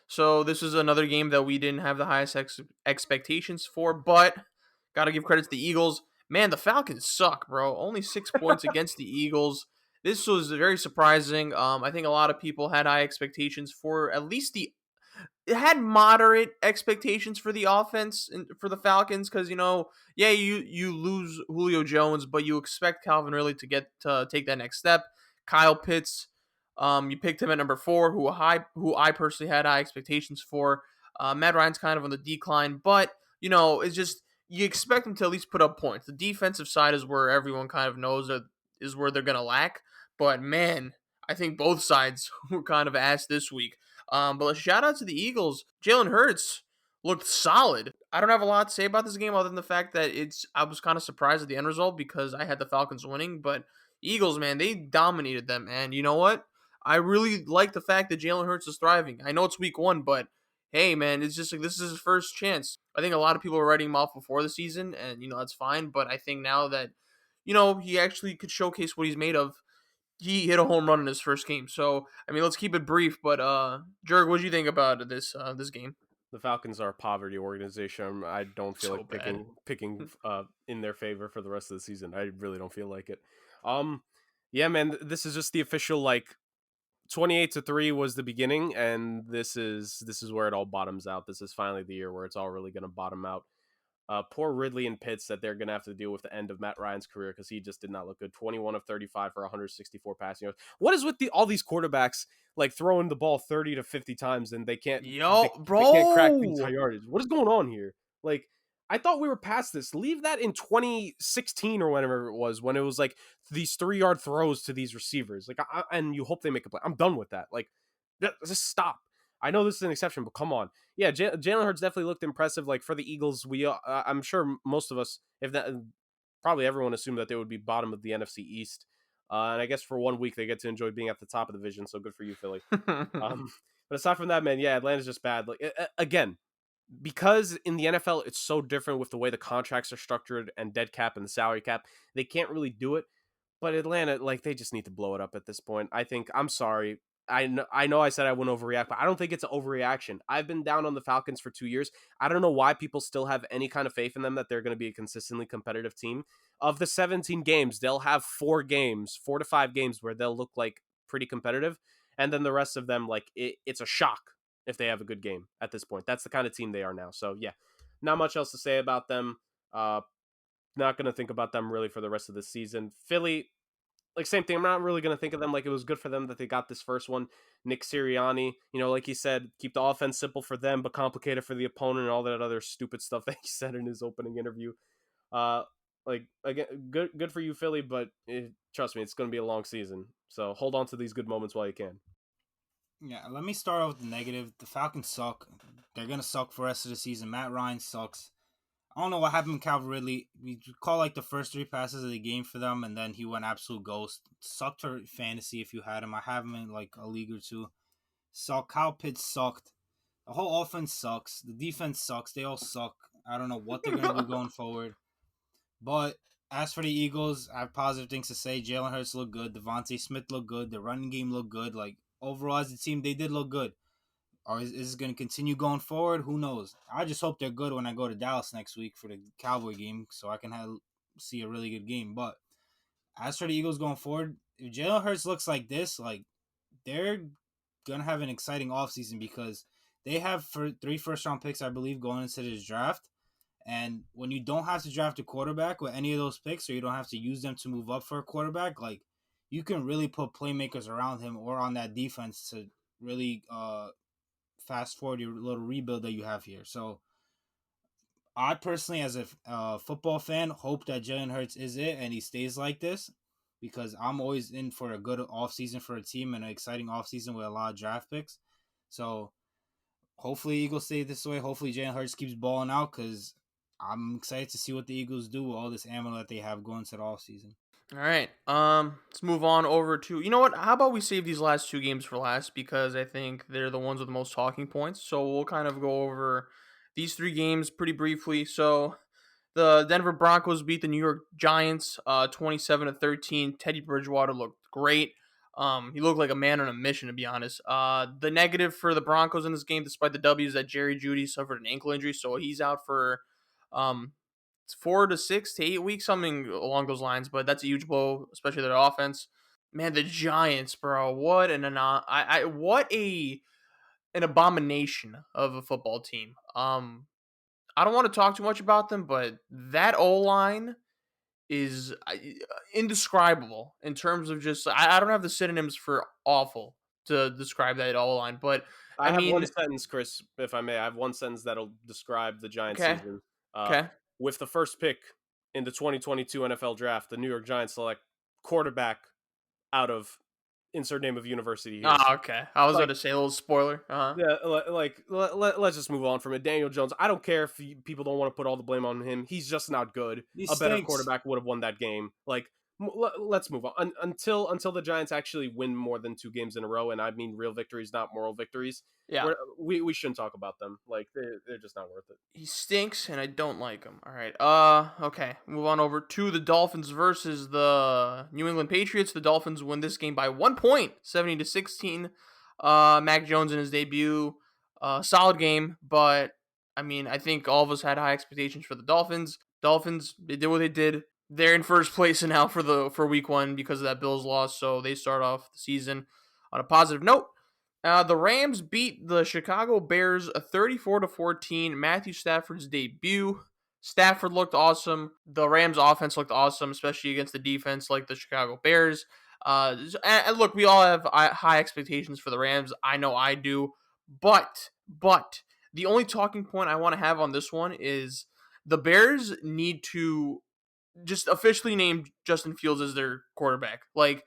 Speaker 1: So this is another game that we didn't have the highest expectations for, but got to give credit to the Eagles. Man, the Falcons suck, bro. Only 6 points against the Eagles. This was very surprising. I think a lot of people had high expectations for at least it had moderate expectations for the offense and for the Falcons, because you lose Julio Jones, but you expect Calvin Ridley to take that next step. Kyle Pitts, you picked him at number 4, who I personally had high expectations for. Matt Ryan's kind of on the decline, but it's just you expect him to at least put up points. The defensive side is where everyone kind of knows that is where they're gonna lack. But man, I think both sides were kind of ass this week. But a shout out to the Eagles. Jalen Hurts looked solid. I don't have a lot to say about this game other than the fact that I was kind of surprised at the end result because I had the Falcons winning. But Eagles, man, they dominated them. And you know what? I really like the fact that Jalen Hurts is thriving. I know it's week 1, but hey, man, it's just like this is his first chance. I think a lot of people were writing him off before the season, and that's fine. But I think now that he actually could showcase what he's made of, he hit a home run in his first game. So, I mean, let's keep it brief. But, Jurg, what do you think about this game?
Speaker 2: The Falcons are a poverty organization. I don't feel
Speaker 1: So
Speaker 2: like
Speaker 1: bad.
Speaker 2: picking in their favor for the rest of the season. I really don't feel like it. Um, yeah, man, this is just the official 28-3 was the beginning, and this is where it all bottoms out. This is finally the year where it's all really going to bottom out. Poor Ridley and Pitts that they're going to have to deal with the end of Matt Ryan's career because he just did not look good. 21 of 35 for 164 passing yards. What is with all these quarterbacks throwing the ball 30 to 50 times and
Speaker 1: Yo,
Speaker 2: they can't crack the
Speaker 1: bro.
Speaker 2: entire yardage? What is going on here? I thought we were past this. Leave that in 2016 or whenever it was when it was these 3-yard throws to these receivers. And you hope they make a play. I'm done with that. Just stop. I know this is an exception, but come on. Yeah, Jalen Hurts definitely looked impressive. For the Eagles, I'm sure most of us, if that, probably everyone assumed that they would be bottom of the NFC East. And I guess for 1 week they get to enjoy being at the top of the division. So good for you, Philly. But aside from that, man, yeah, Atlanta's just bad. Again, because in the NFL it's so different with the way the contracts are structured and dead cap and the salary cap, they can't really do it. But Atlanta, they just need to blow it up at this point. I'm sorry. I know I said I wouldn't overreact, but I don't think it's an overreaction. I've been down on the Falcons for 2 years. I don't know why people still have any kind of faith in them that they're going to be a consistently competitive team. Of the 17 games, they'll have 4 to 5 games where they'll look pretty competitive. And then the rest of them, it's a shock if they have a good game at this point. That's the kind of team they are now. So, yeah, not much else to say about them. Not going to think about them really for the rest of the season. Philly, same thing. I'm not really going to think of them it was good for them that they got this first one. Nick Sirianni, like he said, keep the offense simple for them, but complicated for the opponent and all that other stupid stuff that he said in his opening interview. Again, good for you, Philly, but trust me, it's going to be a long season. So hold on to these good moments while you can.
Speaker 3: Yeah, let me start off with the negative. The Falcons suck. They're going to suck for the rest of the season. Matt Ryan sucks. I don't know what happened with Calvin Ridley. We call the first 3 passes of the game for them, and then he went absolute ghost. Sucked for fantasy if you had him. I have him in a league or 2. Suck. Kyle Pitts sucked. The whole offense sucks. The defense sucks. They all suck. I don't know what they're going to do going forward. But as for the Eagles, I have positive things to say. Jalen Hurts looked good. Devontae Smith looked good. The running game looked good. Overall as a team, they did look good. Or is this going to continue going forward? Who knows? I just hope they're good when I go to Dallas next week for the Cowboy game so I can see a really good game. But as for the Eagles going forward, if Jalen Hurts looks like this, they're going to have an exciting offseason because they have 3 first-round picks, I believe, going into this draft. And when you don't have to draft a quarterback with any of those picks or you don't have to use them to move up for a quarterback, you can really put playmakers around him or on that defense to really fast forward your little rebuild that you have here. So I personally, as a football fan, hope that Jalen Hurts is it and he stays like this because I'm always in for a good offseason for a team and an exciting offseason with a lot of draft picks. So hopefully Eagles stay this way. Hopefully Jalen Hurts keeps balling out because I'm excited to see what the Eagles do with all this ammo that they have going to the offseason.
Speaker 1: All right. Let's move on over to, you know what? How about we save these last 2 games for last because I think they're the ones with the most talking points. So we'll kind of go over these 3 games pretty briefly. So the Denver Broncos beat the New York Giants 27-13. Teddy Bridgewater looked great. He looked like a man on a mission, to be honest. The negative for the Broncos in this game, despite the W, is that Jerry Jeudy suffered an ankle injury, so he's out for 4 to 6 to 8 weeks, something along those lines. But that's a huge blow, especially their offense. Man, the Giants, bro, what an abomination of a football team. I don't want to talk too much about them, but that O-line is indescribable in terms of just I don't have the synonyms for awful to describe that O-line, but
Speaker 2: I
Speaker 1: I
Speaker 2: have one
Speaker 1: mean,
Speaker 2: sentence, Chris, if I may. I have one sentence that'll describe the Giants
Speaker 1: okay,
Speaker 2: season.
Speaker 1: okay.
Speaker 2: With the first pick in the 2022 NFL draft, the New York Giants select quarterback out of insert name of university here.
Speaker 1: Oh, okay. I was going to say a little spoiler.
Speaker 2: Yeah, let's just move on from it. Daniel Jones, I don't care if people don't want to put all the blame on him. He's just not good.
Speaker 3: He
Speaker 2: A better
Speaker 3: stinks.
Speaker 2: quarterback would have won that game. Let's move on until the Giants actually win more than 2 games in a row, and I mean real victories, not moral victories.
Speaker 1: Yeah,
Speaker 2: we shouldn't talk about them. They're just not worth it.
Speaker 1: he stinks, and I don't like him. All right. Okay. Move on over to the Dolphins versus the New England Patriots. The Dolphins win this game by 1 point, 70-16. Mac Jones in his debut Solid game, but I mean, I think all of us had high expectations for the Dolphins. Dolphins, they did what they did. They're in first place now for week one because of that Bills loss, so they start off the season on a positive note. The Rams beat the Chicago Bears a 34-14. Matthew Stafford's debut. Stafford looked awesome. The Rams offense looked awesome, especially against the defense like the Chicago Bears. And look, we all have high expectations for the Rams. I know I do. But the only talking point I want to have on this one is the Bears need to just officially name Justin Fields as their quarterback. Like,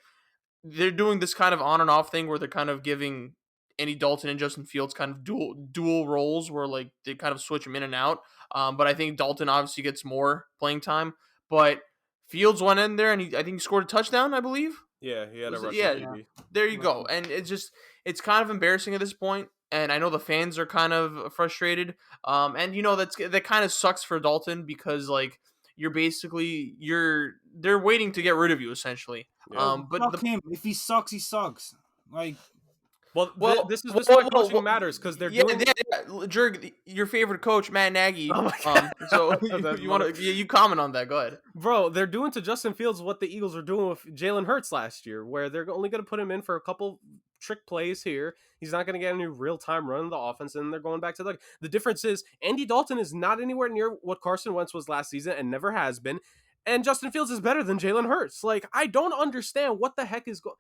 Speaker 1: they're doing this kind of on and off thing where they're kind of giving Andy Dalton and Justin Fields kind of dual roles where like they kind of switch them in and out. But I think Dalton obviously gets more playing time. But Fields went in there and I think he scored a touchdown, I believe.
Speaker 2: Yeah, he had a rushing
Speaker 1: Yeah,
Speaker 2: TD.
Speaker 1: there you go. And it's kind of embarrassing at this point. And I know the fans are kind of frustrated. And that kind of sucks for Dalton because like they're waiting to get rid of you essentially.
Speaker 2: Yeah.
Speaker 1: But
Speaker 3: Fuck him. If he sucks, he sucks. Like,
Speaker 2: This is why coaching matters because they're doing.
Speaker 1: Jurg, your favorite coach, Matt Nagy.
Speaker 2: Oh my God.
Speaker 1: So
Speaker 2: That
Speaker 1: you want to you comment on that? Go ahead.
Speaker 2: Bro, they're doing to Justin Fields what the Eagles were doing with Jalen Hurts last year, where they're only going to put him in for a couple trick plays here. He's not going to get any real-time run of the offense, and they're going back to the difference is Andy Dalton is not anywhere near what Carson Wentz was last season and never has been, and Justin Fields is better than Jalen Hurts. Like, I don't understand what the heck is going.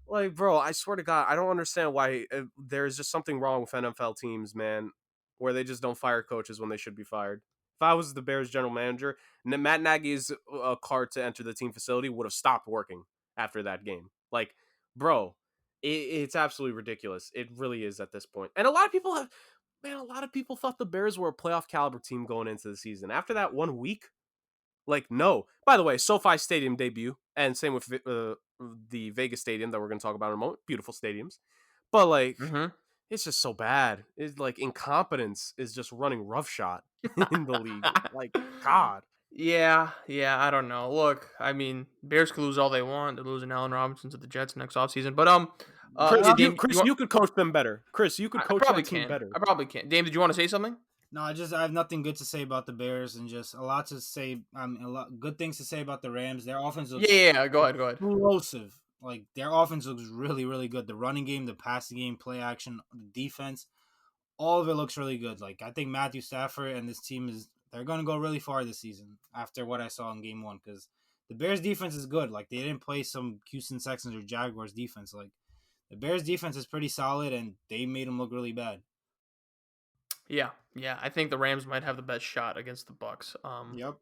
Speaker 2: Like, bro, I swear to God, I don't understand why there's just something wrong with NFL teams, man, where they just don't fire coaches when they should be fired. If I was the Bears general manager, Matt Nagy's card to enter the team facility would have stopped working after that game. Like, bro, it's absolutely ridiculous. It really is at this point. And a lot of people thought the Bears were a playoff caliber team going into the season. After that 1 week, like, no. By the way, SoFi Stadium debut, and same with the Vegas Stadium that we're going to talk about in a moment. Beautiful stadiums. But, like, it's just so bad. It's like incompetence is just running roughshod in the league. Like, God.
Speaker 1: Yeah, I don't know. Look, I mean, Bears could lose all they want. They're losing Allen Robinson to the Jets next offseason. But
Speaker 2: Chris, you could coach them better. Chris, you could coach that team better.
Speaker 1: I probably can. Dame, did you want to say something?
Speaker 3: No, I have nothing good to say about the Bears, and just a lot to say. A lot good things to say about the Rams. Their offense looks
Speaker 1: yeah. Go ahead.
Speaker 3: Explosive. Like, their offense looks really, really good. The running game, the passing game, play action, the defense, all of it looks really good. Like, I think Matthew Stafford and this team they're going to go really far this season after what I saw in Game 1, because the Bears defense is good. Like, they didn't play some Houston Texans or Jaguars defense. Like, the Bears defense is pretty solid, and they made them look really bad.
Speaker 1: Yeah. I think the Rams might have the best shot against the Bucs.
Speaker 3: Yep.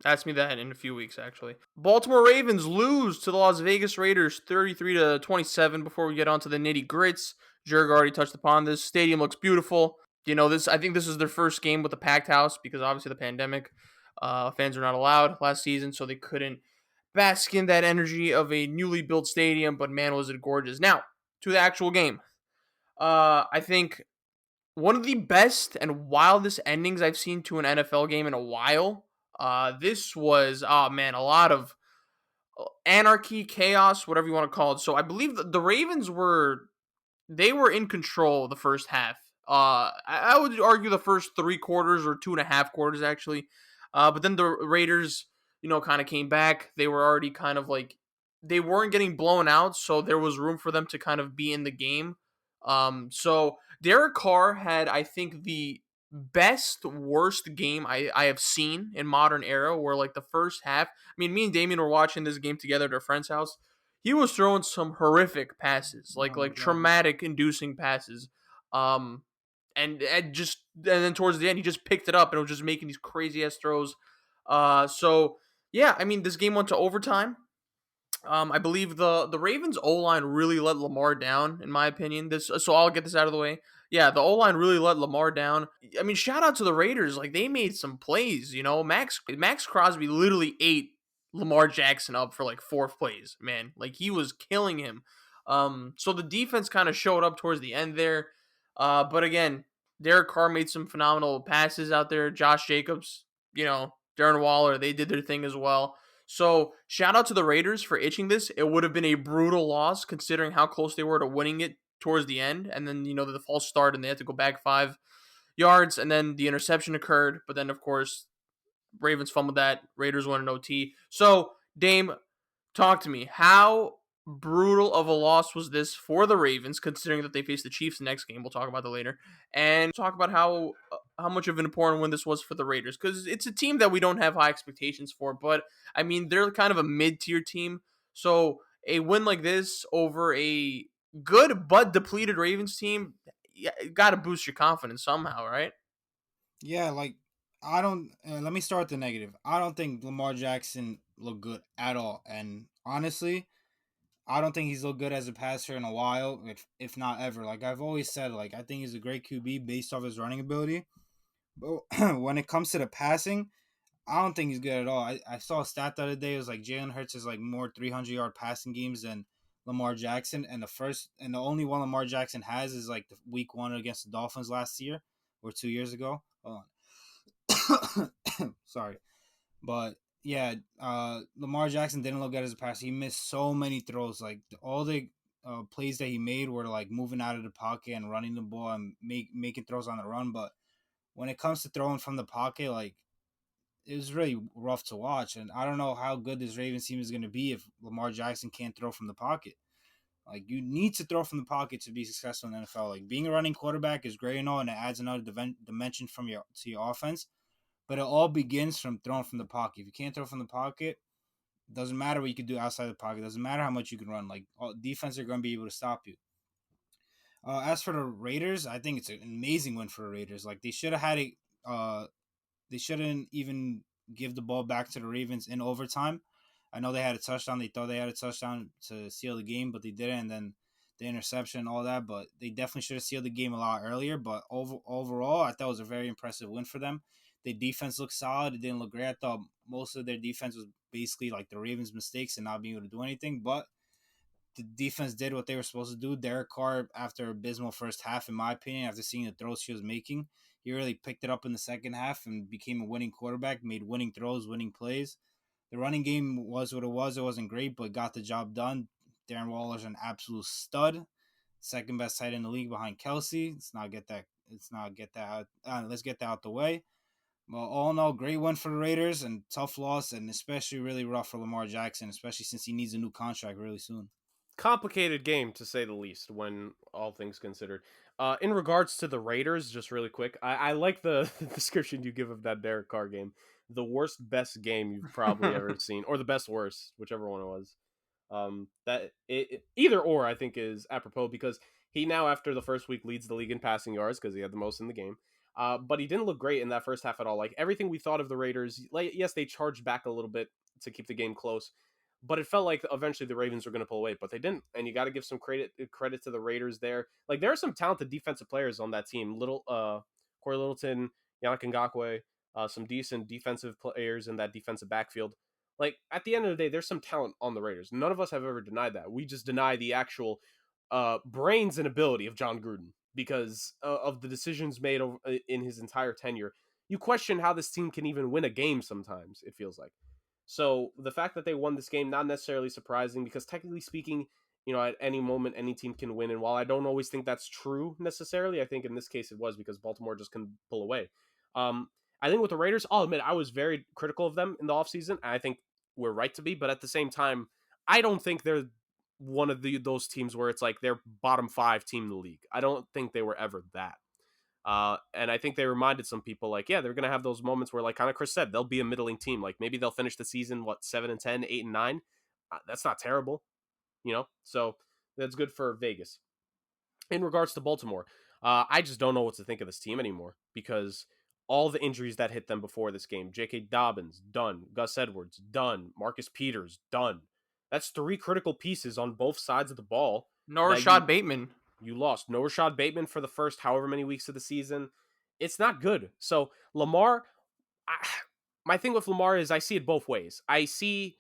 Speaker 1: Ask me that in a few weeks, actually. Baltimore Ravens lose to the Las Vegas Raiders 33-27. Before we get on to the nitty grits, Jurg already touched upon this. Stadium looks beautiful. I think this is their first game with a packed house because obviously the pandemic. Fans were not allowed last season, so they couldn't bask in that energy of a newly built stadium, but man, was it gorgeous. Now, to the actual game. I think one of the best and wildest endings I've seen to an NFL game in a while. This was, a lot of anarchy, chaos, whatever you want to call it. So I believe the Ravens were in control the first half. I would argue the first 3 quarters or 2.5 quarters actually. But then the Raiders, kind of came back. They were already kind of like, they weren't getting blown out, so there was room for them to kind of be in the game. So Derek Carr had, I think, the worst game I have seen in modern era, where like the first half, I mean, me and Damien were watching this game together at a friend's house. He was throwing some horrific passes, like traumatic inducing passes. And then towards the end, he just picked it up and was just making these crazy ass throws. So yeah, I mean, this game went to overtime. I believe the Ravens O-line really let Lamar down, in my opinion. So I'll get this out of the way. Yeah, the O-line really let Lamar down. I mean, shout out to the Raiders. Like, they made some plays, Max Crosby literally ate Lamar Jackson up for like 4 plays, man. Like, he was killing him. So the defense kind of showed up towards the end there. But again, Derek Carr made some phenomenal passes out there. Josh Jacobs, Darren Waller, they did their thing as well. So shout out to the Raiders for itching this. It would have been a brutal loss considering how close they were to winning it towards the end, and then the false start, and they had to go back 5 yards, and then the interception occurred. But then, of course, Ravens fumbled that. Raiders won an OT. So, Dame, talk to me. How brutal of a loss was this for the Ravens, considering that they face the Chiefs the next game? We'll talk about that later, and talk about how much of an important win this was for the Raiders, because it's a team that we don't have high expectations for. But I mean, they're kind of a mid-tier team, so a win like this over a good but depleted Ravens team, got to boost your confidence somehow, right?
Speaker 3: Yeah, like I don't. Let me start with the negative. I don't think Lamar Jackson looked good at all, and honestly, I don't think he's looked good as a passer in a while, if not ever. Like I've always said, like I think he's a great QB based off his running ability, but when it comes to the passing, I don't think he's good at all. I saw a stat the other day. It was like Jalen Hurts is like more 300-yard passing games than Lamar Jackson, and the only one Lamar Jackson has is like the week 1 against the Dolphins last year or 2 years ago. Hold on. Sorry. But yeah, Lamar Jackson didn't look good as a passer. He missed so many throws. Like all the plays that he made were like moving out of the pocket and running the ball and making throws on the run. But when it comes to throwing from the pocket, like it was really rough to watch. And I don't know how good this Ravens team is going to be if Lamar Jackson can't throw from the pocket. Like you need to throw from the pocket to be successful in the NFL. Like being a running quarterback is great and all, and it adds another dimension to your offense. But it all begins from throwing from the pocket. If you can't throw from the pocket, doesn't matter what you can do outside the pocket. Doesn't matter how much you can run. Like defense are going to be able to stop you. As for the Raiders, I think it's an amazing win for the Raiders. Like they should have had it. They shouldn't even give the ball back to the Ravens in overtime. I know they had a touchdown. They thought they had a touchdown to seal the game, but they didn't. And then the interception and all that. But they definitely should have sealed the game a lot earlier. But overall, I thought it was a very impressive win for them. Their defense looked solid. It didn't look great. I thought most of their defense was basically like the Ravens' mistakes and not being able to do anything. But the defense did what they were supposed to do. Derek Carr, after abysmal first half, in my opinion, after seeing the throws she was making, he really picked it up in the second half and became a winning quarterback, made winning throws, winning plays. The running game was what it was. It wasn't great, but got the job done. Darren Waller's an absolute stud. Second best tight end in the league behind Kelsey. Let's get that out the way. Well, all in all, great win for the Raiders and tough loss, and especially really rough for Lamar Jackson, especially since he needs a new contract really soon.
Speaker 2: Complicated game, to say the least, when all things considered. In regards to the Raiders, just really quick, I like the description you give of that Derek Carr game. The worst, best game you've probably ever seen, or the best, worst, whichever one it was. Either or, I think, is apropos, because he now, after the first week, leads the league in passing yards because he had the most in the game. But he didn't look great in that first half at all. Like everything we thought of the Raiders, like yes, they charged back a little bit to keep the game close, but it felt like eventually the Ravens were going to pull away, but they didn't. And you got to give some credit to the Raiders there. Like there are some talented defensive players on that team. Corey Littleton, Yannick Ngakoue, some decent defensive players in that defensive backfield. Like at the end of the day, there's some talent on the Raiders. None of us have ever denied that. We just deny the actual brains and ability of John Gruden because of the decisions made in his entire tenure. You question how this team can even win a game sometimes, it feels like. So the fact that they won this game, not necessarily surprising, because technically speaking, at any moment, any team can win. And while I don't always think that's true necessarily, I think in this case it was, because Baltimore just couldn't pull away. I think with the Raiders, I'll admit I was very critical of them in the offseason. And I think we're right to be, but at the same time, I don't think they're one of those teams where it's like they're bottom 5 team in the league. I don't think they were ever that. And I think they reminded some people, like, yeah, they're going to have those moments where, like kind of Chris said, they'll be a middling team. Like maybe they'll finish the season, 7-10, 8-9. That's not terrible, so that's good for Vegas. In regards to Baltimore, I just don't know what to think of this team anymore, because all the injuries that hit them before this game, J.K. Dobbins, done. Gus Edwards, done. Marcus Peters, done. That's 3 critical pieces on both sides of the ball.
Speaker 1: No Rashad Bateman.
Speaker 2: You lost. No Rashad Bateman for the first however many weeks of the season. It's not good. So Lamar, my thing with Lamar is I see it both ways. I see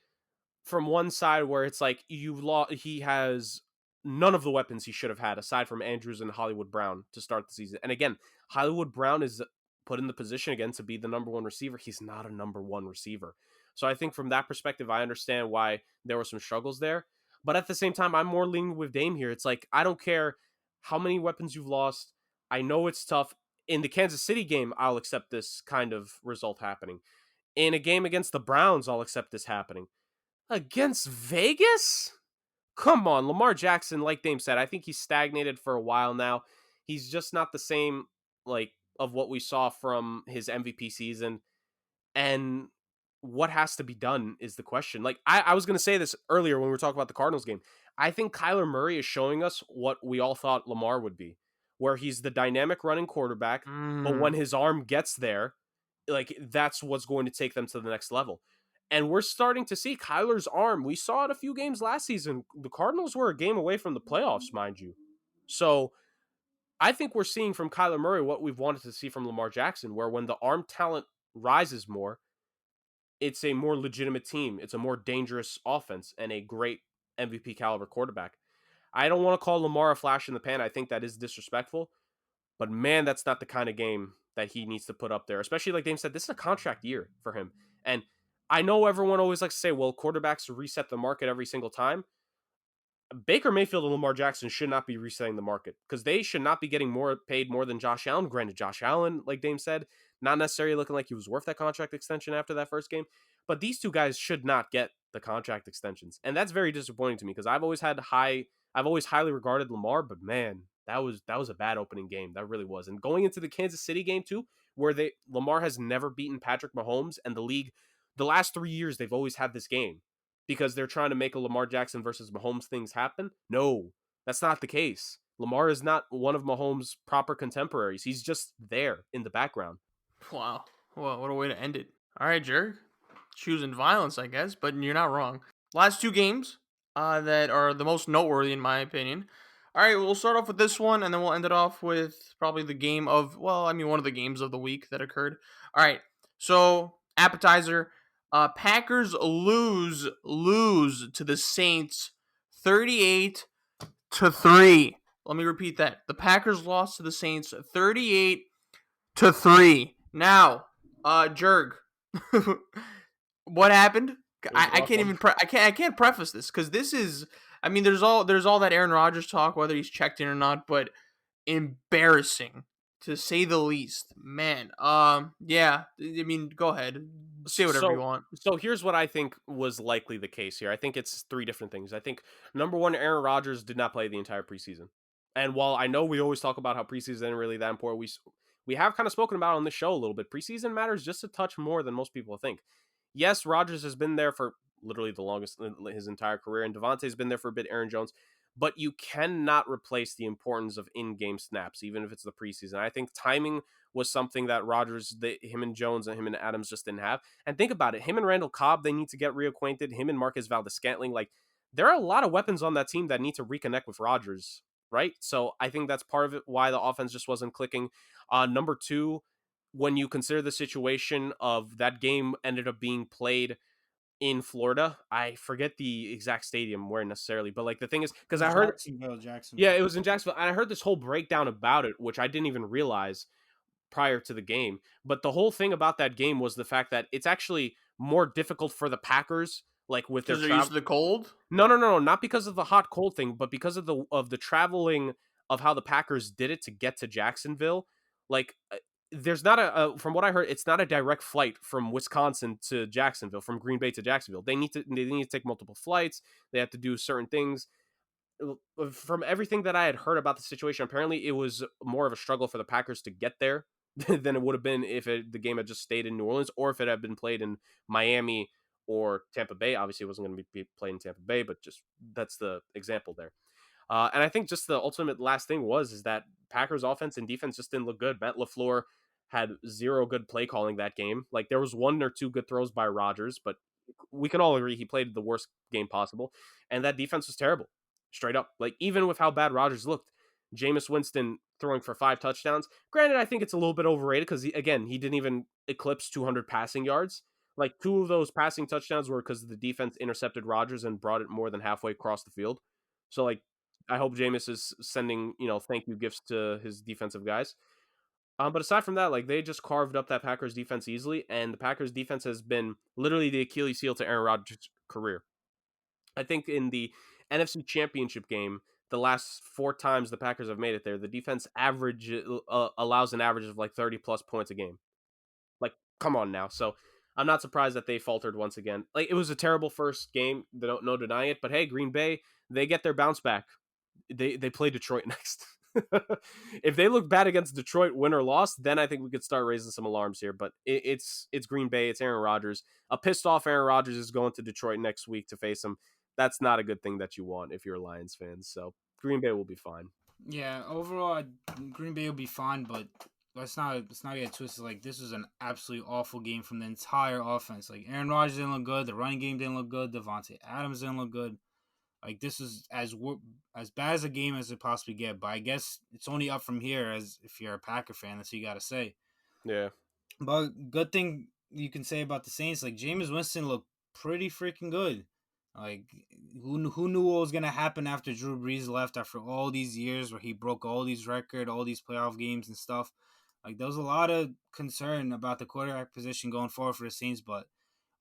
Speaker 2: from one side where it's like he has none of the weapons he should have had aside from Andrews and Hollywood Brown to start the season. And again, Hollywood Brown is put in the position again to be the number 1 receiver. He's not a number 1 receiver. So I think from that perspective, I understand why there were some struggles there. But at the same time, I'm more leaning with Dame here. It's like, I don't care how many weapons you've lost. I know it's tough. In the Kansas City game, I'll accept this kind of result happening. In a game against the Browns, I'll accept this happening. Against Vegas? Come on, Lamar Jackson, like Dame said, I think he's stagnated for a while now. He's just not the same, like, of what we saw from his MVP season. And what has to be done is the question. Like, I was going to say this earlier when we were talking about the Cardinals game. I think Kyler Murray is showing us what we all thought Lamar would be, where he's the dynamic running quarterback, but when his arm gets there, like, that's what's going to take them to the next level. And we're starting to see Kyler's arm. We saw it a few games last season. The Cardinals were a game away from the playoffs, mind you. So I think we're seeing from Kyler Murray what we've wanted to see from Lamar Jackson, where when the arm talent rises more, it's a more legitimate team. It's a more dangerous offense and a great MVP caliber quarterback. I don't want to call Lamar a flash in the pan. I think that is disrespectful. But man, that's not the kind of game that he needs to put up there. Especially like Dame said, this is a contract year for him. And I know everyone always likes to say, well, quarterbacks reset the market every single time. Baker Mayfield and Lamar Jackson should not be resetting the market because they should not be getting paid more than Josh Allen. Granted, Josh Allen, like Dame said, not necessarily looking like he was worth that contract extension after that first game. But these two guys should not get the contract extensions. And that's very disappointing to me because I've always highly regarded Lamar, but man, that was a bad opening game. That really was. And going into the Kansas City game too, where Lamar has never beaten Patrick Mahomes, and the league, the last 3 years, they've always had this game because they're trying to make a Lamar Jackson versus Mahomes things happen. No, that's not the case. Lamar is not one of Mahomes' proper contemporaries. He's just there in the background.
Speaker 1: Wow. Well, what a way to end it. All right, Jurg. Choosing violence, I guess, but you're not wrong. Last two games that are the most noteworthy, in my opinion. All right, we'll start off with this one, and then we'll end it off with probably the game of, one of the games of the week that occurred. All right, so appetizer. Packers lose to the Saints 38-3. Let me repeat that. The Packers lost to the Saints 38-3. Now, Jurg, what happened? I can't even I can't preface this because this is, I mean, there's all that Aaron Rodgers talk, whether he's checked in or not, but embarrassing to say the least. Man, yeah. I mean, go ahead, say whatever you want.
Speaker 2: So here's what I think was likely the case here. I think it's three different things. I think number one, Aaron Rodgers did not play the entire preseason. And while I know we always talk about how preseason isn't really that important, we have kind of spoken about it on this show a little bit. Preseason matters just a touch more than most people think. Yes, Rodgers has been there for literally the longest in his entire career, and Devontae's been there for a bit, Aaron Jones, but you cannot replace the importance of in-game snaps, even if it's the preseason. I think timing was something that Rodgers, him and Jones and him and Adams just didn't have. And think about it, him and Randall Cobb, they need to get reacquainted. Him and Marcus Valdes-Scantling, like, there are a lot of weapons on that team that need to reconnect with Rodgers, right? So I think that's part of it, why the offense just wasn't clicking. Number two, when you consider the situation of that game ended up being played in Florida. I forget the exact stadium where necessarily, but like the thing is, because I heard
Speaker 3: Jacksonville.
Speaker 2: Yeah, it was in Jacksonville, and I heard this whole breakdown about it, which I didn't even realize prior to the game. But the whole thing about that game was the fact that it's actually more difficult for the Packers, like with their
Speaker 1: Because they're used to the cold.
Speaker 2: No, not because of the hot cold thing, but because of the traveling of how the Packers did it to get to Jacksonville. Like, there's not from what I heard, it's not a direct flight from Wisconsin to Jacksonville, from Green Bay to Jacksonville. They need to take multiple flights. They have to do certain things. From everything that I had heard about the situation, apparently it was more of a struggle for the Packers to get there than it would have been if the game had just stayed in New Orleans, or if it had been played in Miami or Tampa Bay. Obviously, it wasn't going to be played in Tampa Bay, but just that's the example there. And I think just the ultimate last thing is that Packers offense and defense just didn't look good. Matt LaFleur had zero good play calling that game. Like, there was one or two good throws by Rodgers, but we can all agree he played the worst game possible. And that defense was terrible, straight up. Like, even with how bad Rodgers looked, Jameis Winston throwing for 5 touchdowns. Granted, I think it's a little bit overrated because, he didn't even eclipse 200 passing yards. Like, 2 of those passing touchdowns were because the defense intercepted Rodgers and brought it more than halfway across the field. So, like, I hope Jameis is sending, thank you gifts to his defensive guys. But aside from that, like, they just carved up that Packers defense easily, and the Packers defense has been literally the Achilles heel to Aaron Rodgers' career. I think in the NFC Championship game, the last 4 times the Packers have made it there, the defense allows an average of like 30 plus points a game. Like, come on now. So I'm not surprised that they faltered once again. Like, it was a terrible first game, no denying it. But hey, Green Bay, they get their bounce back. They play Detroit next. If they look bad against Detroit, win or loss, then I think we could start raising some alarms here. But it's Green Bay, it's Aaron Rodgers. A pissed off Aaron Rodgers is going to Detroit next week to face him. That's not a good thing that you want if you're a Lions fan. So Green Bay will be fine.
Speaker 3: Yeah, overall, Green Bay will be fine, but let's not get twisted. Like, this was an absolutely awful game from the entire offense. Like, Aaron Rodgers didn't look good, the running game didn't look good, Devontae Adams didn't look good. Like, this is as bad as a game as it possibly get. But I guess it's only up from here. As if you're a Packer fan, that's what you got to say.
Speaker 2: Yeah.
Speaker 3: But good thing you can say about the Saints, like Jameis Winston looked pretty freaking good. Like, who knew what was gonna happen after Drew Brees left after all these years where he broke all these records, all these playoff games and stuff. Like, there was a lot of concern about the quarterback position going forward for the Saints, but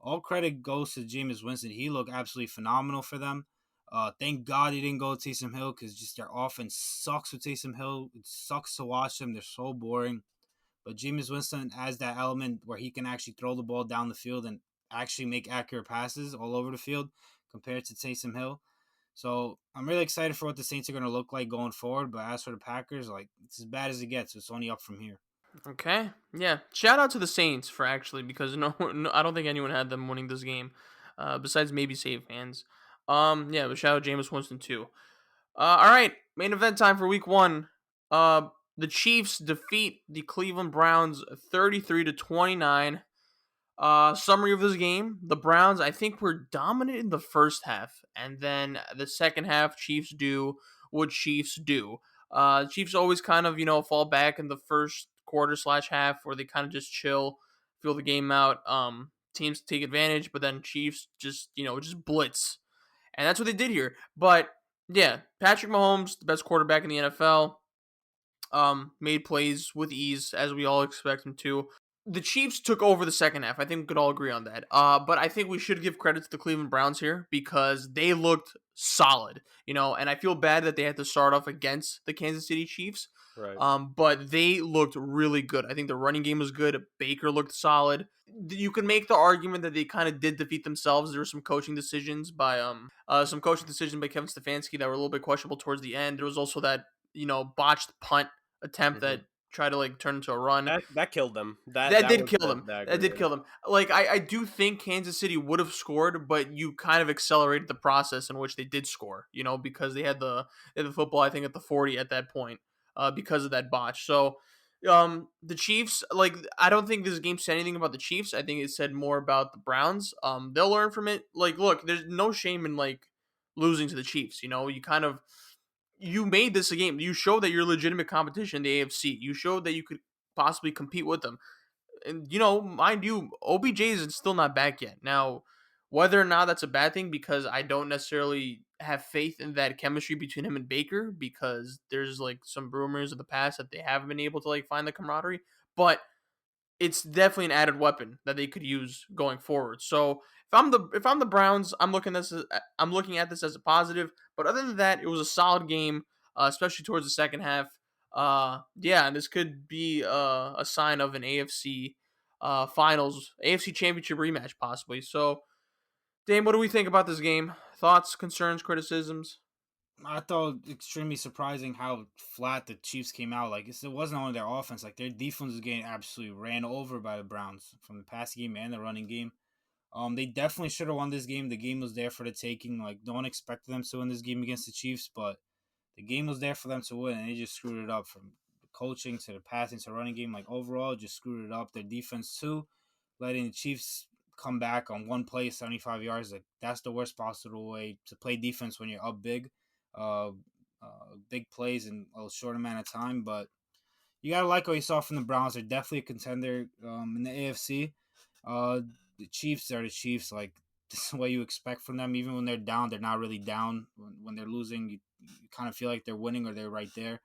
Speaker 3: all credit goes to Jameis Winston. He looked absolutely phenomenal for them. Thank God he didn't go with Taysom Hill, because just their offense sucks with Taysom Hill. It sucks to watch them. They're so boring. But Jameis Winston has that element where he can actually throw the ball down the field and actually make accurate passes all over the field compared to Taysom Hill. So I'm really excited for what the Saints are going to look like going forward. But as for the Packers, like, it's as bad as it gets. It's only up from here.
Speaker 1: Okay, yeah. Shout out to the Saints for actually, because no, I don't think anyone had them winning this game, besides maybe save fans. Yeah, but shout out Jameis Winston too. All right, main event time for Week 1. The Chiefs defeat the Cleveland Browns 33-29. Summary of this game: the Browns, I think, were dominant in the first half, and then the second half, Chiefs do what Chiefs do. Chiefs always kind of fall back in the first quarter / half, where they kind of just chill, feel the game out. Teams take advantage, but then Chiefs just blitz, and that's what they did here. But yeah, Patrick Mahomes, the best quarterback in the NFL, made plays with ease, as we all expect him to. The Chiefs took over the second half. I think we could all agree on that. But I think we should give credit to the Cleveland Browns here, because they looked solid, and I feel bad that they had to start off against the Kansas City Chiefs.
Speaker 2: Right.
Speaker 1: But they looked really good. I think the running game was good. Baker looked solid. You can make the argument that they kind of did defeat themselves. There were some coaching decisions by Kevin Stefanski that were a little bit questionable towards the end. There was also that botched punt attempt that tried to turn into a run.
Speaker 2: That killed them.
Speaker 1: That did kill them. That did
Speaker 2: aggravating.
Speaker 1: kill them. Like, I do think Kansas City would have scored, but you kind of accelerated the process in which they did score, because they had the football, I think, at the 40 at that point, because of that botch. So the Chiefs, like, I don't think this game said anything about the Chiefs. I think it said more about the Browns. They'll learn from it. Like, look, there's no shame in losing to the Chiefs. You made this a game. You showed that you're legitimate competition in the AFC. You showed that you could possibly compete with them. And, mind you, OBJ is still not back yet. Now, whether or not that's a bad thing, because I don't necessarily have faith in that chemistry between him and Baker, because there's some rumors of the past that they haven't been able to find the camaraderie. But it's definitely an added weapon that they could use going forward. So if I'm the Browns, I'm looking at this as a positive. But other than that, it was a solid game, especially towards the second half. Yeah, and this could be a sign of an AFC Finals, AFC Championship rematch possibly. So, Dame, what do we think about this game? Thoughts, concerns, criticisms?
Speaker 3: I thought extremely surprising how flat the Chiefs came out. Like, it wasn't only their offense; like, their defense was getting absolutely ran over by the Browns from the passing game and the running game. They definitely should have won this game. The game was there for the taking. Like, no one expected them to win this game against the Chiefs, but the game was there for them to win, and they just screwed it up, from the coaching to the passing to the running game. Like, overall, just screwed it up. Their defense too, letting the Chiefs come back on one play, 75 yards. Like, that's the worst possible way to play defense when you're up big. Uh, Big plays in a short amount of time, but you gotta like what you saw from the Browns. They're definitely a contender in the AFC. The Chiefs are the Chiefs. Like, this is what you expect from them. Even when they're down, they're not really down. When they're losing, you kind of feel like they're winning or they're right there.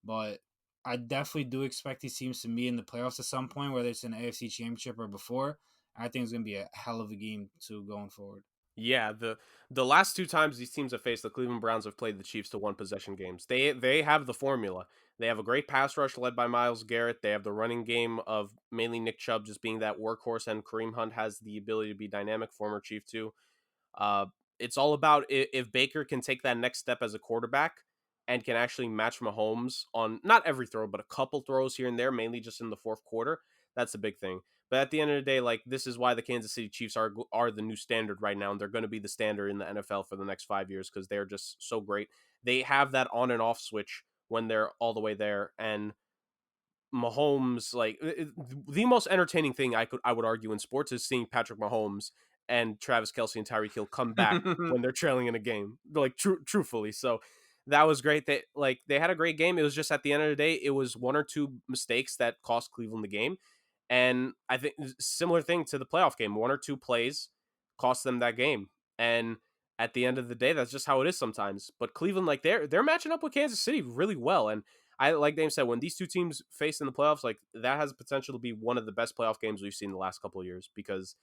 Speaker 3: But I definitely do expect these teams to meet in the playoffs at some point, whether it's in the AFC Championship or before. I think it's going to be a hell of a game too going forward.
Speaker 2: Yeah, the last two times these teams have faced the Cleveland Browns have played the Chiefs to one possession games. They have the formula. They have a great pass rush led by Myles Garrett. They have the running game of mainly Nick Chubb just being that workhorse, and Kareem Hunt has the ability to be dynamic, former Chief too. Uh, it's all about if Baker can take that next step as a quarterback and can actually match Mahomes on not every throw, but a couple throws here and there, mainly just in the fourth quarter. That's a big thing. But at the end of the day, like this is why the Kansas City Chiefs are the new standard right now, and they're going to be the standard in the NFL for the next 5 years because they're just so great. They have that on and off switch when they're all the way there, and Mahomes, like the most entertaining thing I would argue in sports is seeing Patrick Mahomes and Travis Kelce and Tyreek Hill come back when they're trailing in a game, like truthfully. So that was great. They had a great game. It was just at the end of the day, it was one or two mistakes that cost Cleveland the game, and I think similar thing to the playoff game, one or two plays cost them that game, and at the end of the day, that's just how it is sometimes. But Cleveland, like they're matching up with Kansas City really well, and I like Dame said, when these two teams face in the playoffs, like that has potential to be one of the best playoff games we've seen in the last couple of years because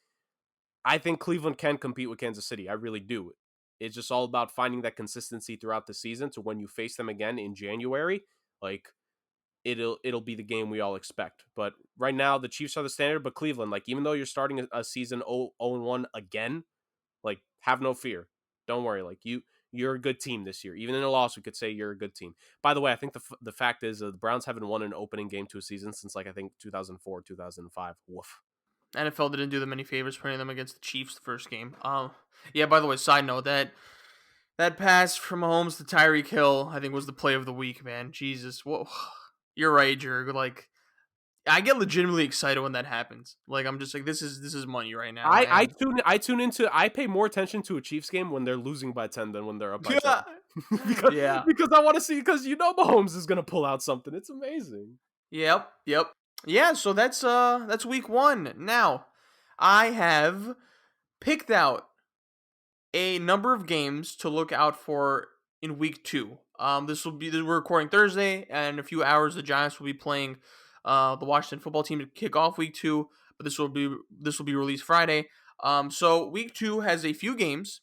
Speaker 2: I think Cleveland can compete with Kansas City. I really do. It's just all about finding that consistency throughout the season to when you face them again in January, like it'll be the game we all expect. But right now the Chiefs are the standard, but Cleveland, like even though you're starting a season 0-1 again, like have no fear. Don't worry. Like you're a good team this year. Even in a loss, we could say you're a good team. By the way, I think the fact is the Browns haven't won an opening game to a season since like I think 2004, 2005. Woof.
Speaker 1: NFL didn't do them any favors putting them against the Chiefs the first game. Yeah. By the way, side note that pass from Mahomes to Tyreek Hill, I think was the play of the week. Man, Jesus, whoa, you're right, Jurg. Like I get legitimately excited when that happens. Like I'm just like this is money right now.
Speaker 2: I
Speaker 1: And
Speaker 2: tune into I pay more attention to a Chiefs game when they're losing by 10 than when they're up by 7.
Speaker 1: yeah,
Speaker 2: because
Speaker 1: yeah,
Speaker 2: because I want to see because Mahomes is gonna pull out something. It's amazing.
Speaker 1: yep. Yeah, so that's week 1. Now, I have picked out a number of games to look out for in week 2. We're recording Thursday, and in a few hours the Giants will be playing the Washington football team to kick off week 2. But this will be released Friday. So week 2 has a few games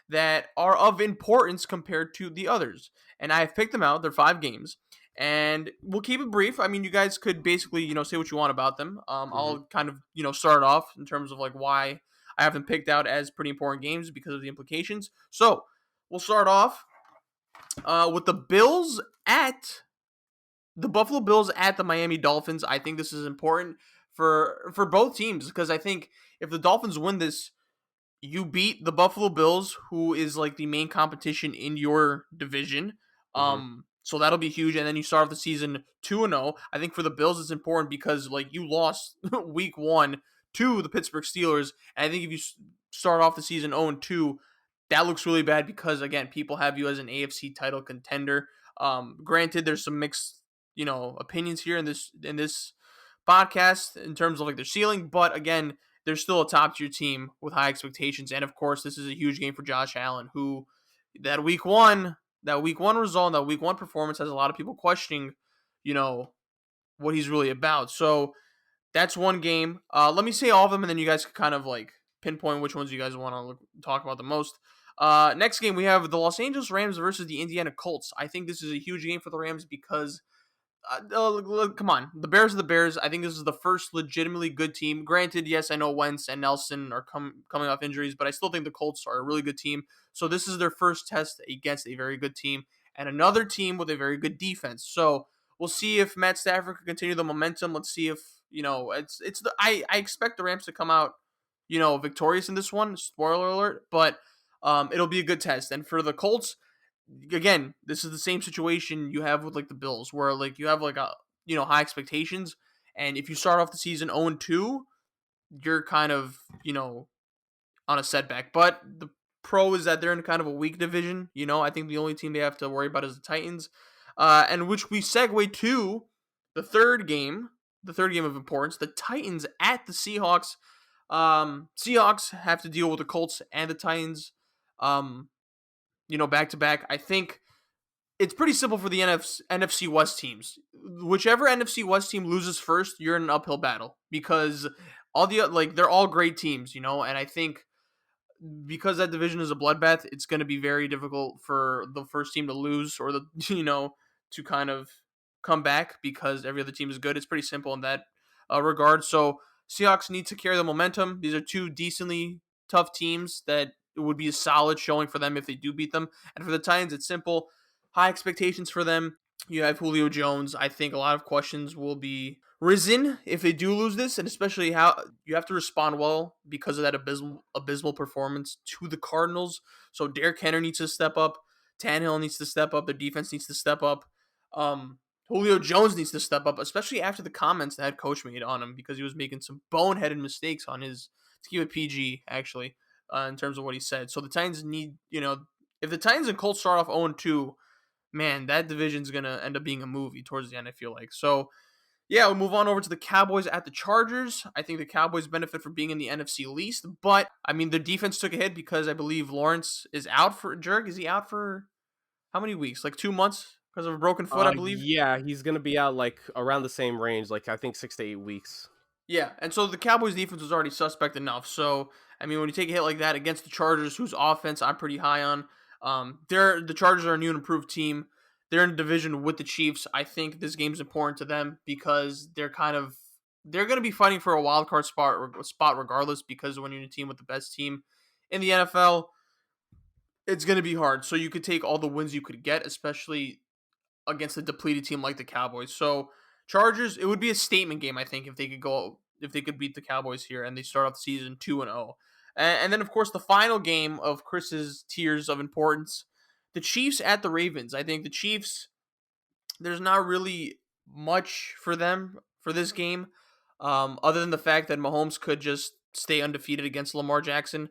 Speaker 1: that are of importance compared to the others, and I have picked them out. They're 5 games, and we'll keep it brief. I mean, you guys could basically say what you want about them.
Speaker 2: Mm-hmm.
Speaker 1: I'll kind of start off in terms of like why I have them picked out as pretty important games because of the implications. So we'll start off with the Buffalo Bills at the Miami Dolphins. I think this is important for both teams because I think if the Dolphins win this, you beat the Buffalo Bills, who is like the main competition in your division.
Speaker 2: Mm-hmm.
Speaker 1: So that'll be huge. And then you start off the season 2-0. I think for the Bills, it's important because like you lost week 1 to the Pittsburgh Steelers. And I think if you start off the season 0-2, that looks really bad because again, people have you as an AFC title contender. Granted, there's some mixed, opinions here in this podcast in terms of like their ceiling, but again, they're still a top tier team with high expectations. And of course, this is a huge game for Josh Allen, who that week one result, that week 1 performance has a lot of people questioning, what he's really about. So that's one game. Let me say all of them, and then you guys can kind of like pinpoint which ones you guys want to talk about the most. Next game, we have the Los Angeles Rams versus the Indiana Colts. I think this is a huge game for the Rams because come on. The Bears are the Bears. I think this is the first legitimately good team. Granted, yes, I know Wentz and Nelson are coming off injuries, but I still think the Colts are a really good team. So this is their first test against a very good team and another team with a very good defense. So we'll see if Matt Stafford can continue the momentum. Let's see if, I expect the Rams to come out, victorious in this one. Spoiler alert, but it'll be a good test. And for the Colts, again, this is the same situation you have with like the Bills, where like you have like a high expectations, and if you start off the season 0-2, you're kind of on a setback. But the pro is that they're in kind of a weak division. I think the only team they have to worry about is the Titans, and which we segue to the third game of importance: the Titans at the Seahawks. Seahawks have to deal with the Colts and the Titans. Back to back. I think it's pretty simple for the NFC West teams. Whichever NFC West team loses first, you're in an uphill battle because all the they're all great teams, and I think because that division is a bloodbath, it's going to be very difficult for the first team to lose or the to kind of come back because every other team is good. It's pretty simple in that regard. So Seahawks need to carry the momentum. These are two decently tough teams that it would be a solid showing for them if they do beat them. And for the Titans, it's simple. High expectations for them. You have Julio Jones. I think a lot of questions will be risen if they do lose this, and especially how you have to respond well because of that abysmal performance to the Cardinals. So Derrick Henry needs to step up. Tannehill needs to step up. The defense needs to step up. Julio Jones needs to step up, especially after the comments the head coach made on him because he was making some boneheaded mistakes on his, to keep it PG, actually, in terms of what he said. So the Titans need, if the Titans and Colts start off 0-2, man, that division's going to end up being a movie towards the end, I feel like. So, yeah, we'll move on over to the Cowboys at the Chargers. I think the Cowboys benefit from being in the NFC least, but, I mean, the defense took a hit because I believe Lawrence is out for, Jurg, is he out for how many weeks? Like 2 months because of a broken foot, I believe?
Speaker 2: Yeah, he's gonna be out like around the same range, like I think 6 to 8 weeks.
Speaker 1: Yeah, and so the Cowboys defense was already suspect enough. So, I mean, when you take a hit like that against the Chargers, whose offense I'm pretty high on, the Chargers are a new and improved team. They're in a division with the Chiefs. I think this game's important to them because they're going to be fighting for a wild card spot regardless. Because when you're in a team with the best team in the NFL, it's going to be hard. So you could take all the wins you could get, especially against a depleted team like the Cowboys. So Chargers, it would be a statement game, I think, if they could beat the Cowboys here and they start off the season 2-0. And then of course the final game of Chris's tiers of importance, the Chiefs at the Ravens. I think the Chiefs, there's not really much for them for this game, other than the fact that Mahomes could just stay undefeated against Lamar Jackson.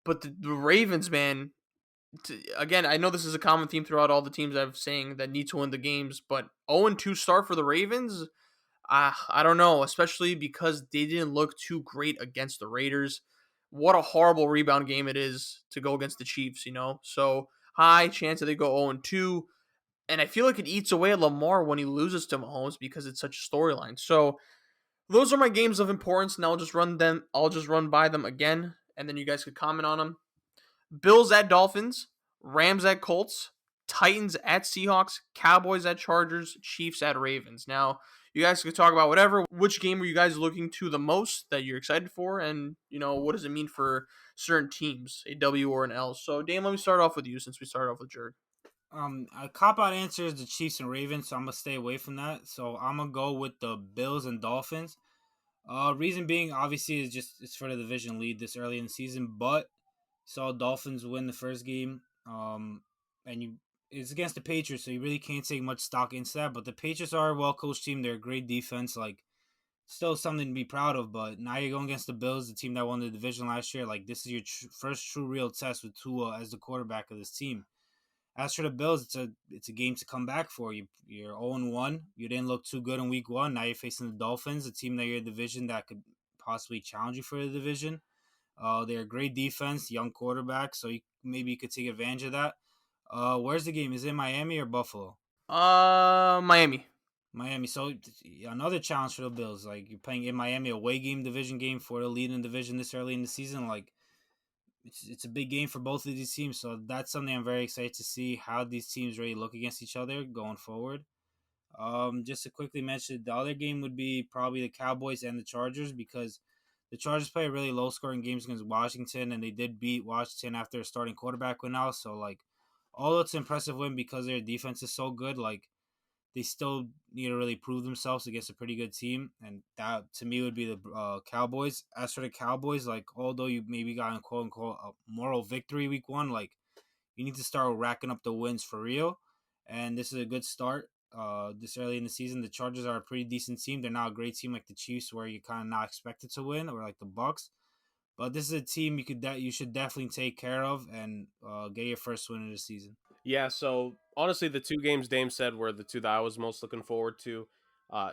Speaker 1: But the Ravens, man, again, I know this is a common theme throughout all the teams I've saying that need to win the games, but 0-2 start for the Ravens, I don't know, especially because they didn't look too great against the Raiders. What a horrible rebound game it is to go against the Chiefs. So high chance that they go 0-2, and I feel like it eats away at Lamar when he loses to Mahomes because it's such a storyline. So those are my games of importance, and I'll just run by them again, and then you guys could comment on them. Bills at Dolphins, Rams at Colts, Titans at Seahawks, Cowboys at Chargers, Chiefs at Ravens. Now, you guys could talk about whatever. Which game are you guys looking to the most that you're excited for? And, what does it mean for certain teams, a W or an L? So, Dame, let me start off with you since we started off with Jurg.
Speaker 3: A cop-out answer is the Chiefs and Ravens, so I'm going to stay away from that. So I'm going to go with the Bills and Dolphins. Reason being, obviously, is just it's for the division lead this early in the season, but saw Dolphins win the first game, and it's against the Patriots, so you really can't take much stock into that. But the Patriots are a well-coached team; they're a great defense, like still something to be proud of. But now you're going against the Bills, the team that won the division last year. Like this is your first true real test with Tua as the quarterback of this team. As for the Bills, it's a game to come back for. You're 0-1. You didn't look too good in week one. Now you're facing the Dolphins, a team that you're in the division that could possibly challenge you for the division. They're a great defense, young quarterback, so maybe you could take advantage of that. Where's the game? Is it Miami or Buffalo?
Speaker 1: Miami.
Speaker 3: Miami. So another challenge for the Bills. Like you're playing in Miami, away game, division game for the lead in the division this early in the season. Like it's a big game for both of these teams. So that's something I'm very excited to see how these teams really look against each other going forward. Just to quickly mention, the other game would be probably the Cowboys and the Chargers because the Chargers play really low-scoring games against Washington, and they did beat Washington after a starting quarterback went out. So, like, although it's an impressive win because their defense is so good, like, they still need to really prove themselves against a pretty good team, and that, to me, would be the Cowboys. As for the Cowboys, like, although you maybe got a quote-unquote a moral victory week one, like, you need to start racking up the wins for real, and this is a good start. This early in the season, the Chargers are a pretty decent team. They're not a great team like the Chiefs, where you kind of not expected to win, or like the Bucks. But this is a team you should definitely take care of and get your first win of the season.
Speaker 2: Yeah, so honestly, the two games Dame said were the two that I was most looking forward to.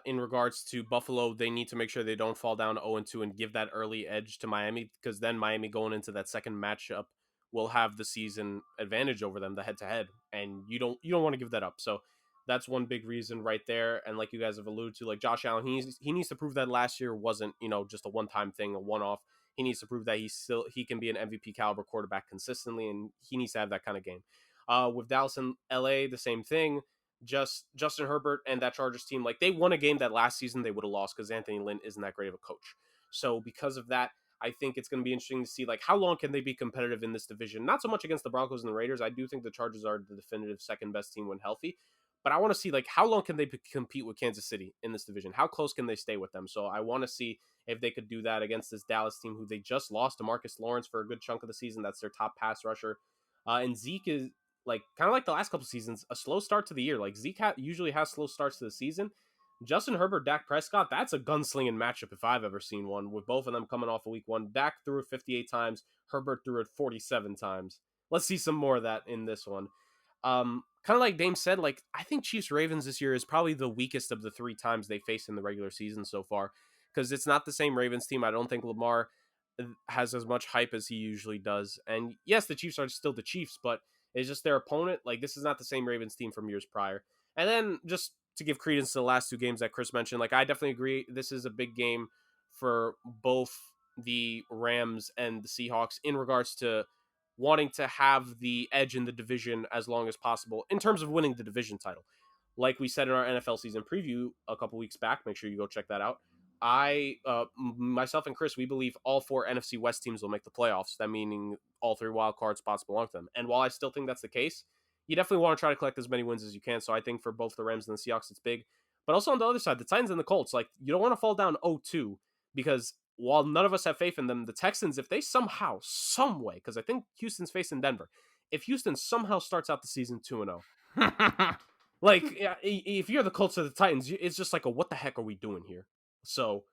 Speaker 2: In regards to Buffalo, they need to make sure they don't fall down 0-2 and give that early edge to Miami, because then Miami going into that second matchup will have the season advantage over them, the head-to-head, and you don't want to give that up. So that's one big reason right there. And like you guys have alluded to, like Josh Allen, he needs to prove that last year wasn't just a one-time thing, a one-off. he needs to prove that he can be an MVP caliber quarterback consistently, and he needs to have that kind of game. With Dallas and LA, the same thing. Just Justin Herbert and that Chargers team, like, they won a game that last season they would have lost because Anthony Lynn isn't that great of a coach. So because of that, I think it's going to be interesting to see, like, how long can they be competitive in this division? Not so much against the Broncos and the Raiders. I do think the Chargers are the definitive second best team when healthy. But I want to see, like, how long can they compete with Kansas City in this division? How close can they stay with them? So I want to see if they could do that against this Dallas team, who they just lost to Marcus Lawrence for a good chunk of the season. That's their top pass rusher. And Zeke is, like, kind of like the last couple seasons, a slow start to the year. Like, Zeke usually has slow starts to the season. Justin Herbert, Dak Prescott, that's a gunslinging matchup if I've ever seen one, with both of them coming off of week one. Dak threw it 58 times. Herbert threw it 47 times. Let's see some more of that in this one. Kind of like Dame said, like, I think Chiefs Ravens this year is probably the weakest of the 3 times they faced in the regular season so far, because it's not the same Ravens team. I don't think Lamar has as much hype as he usually does. And yes, the Chiefs are still the Chiefs, but it's just their opponent. Like, this is not the same Ravens team from years prior. And then just to give credence to the last 2 games that Chris mentioned, like, I definitely agree. This is a big game for both the Rams and the Seahawks in regards to wanting to have the edge in the division as long as possible in terms of winning the division title. Like we said in our NFL season preview a couple weeks back, make sure you go check that out. Myself and Chris, we believe all 4 NFC West teams will make the playoffs. That meaning all 3 wild card spots belong to them. And while I still think that's the case, you definitely want to try to collect as many wins as you can. So I think for both the Rams and the Seahawks, it's big. But also on the other side, the Titans and the Colts, like, you don't want to fall down 0-2, because while none of us have faith in them, the Texans, if they somehow, some way, because I think Houston's facing Denver, if Houston somehow starts out the season 2-0, like, if you're the Colts or the Titans, it's just like, what the heck are we doing here? So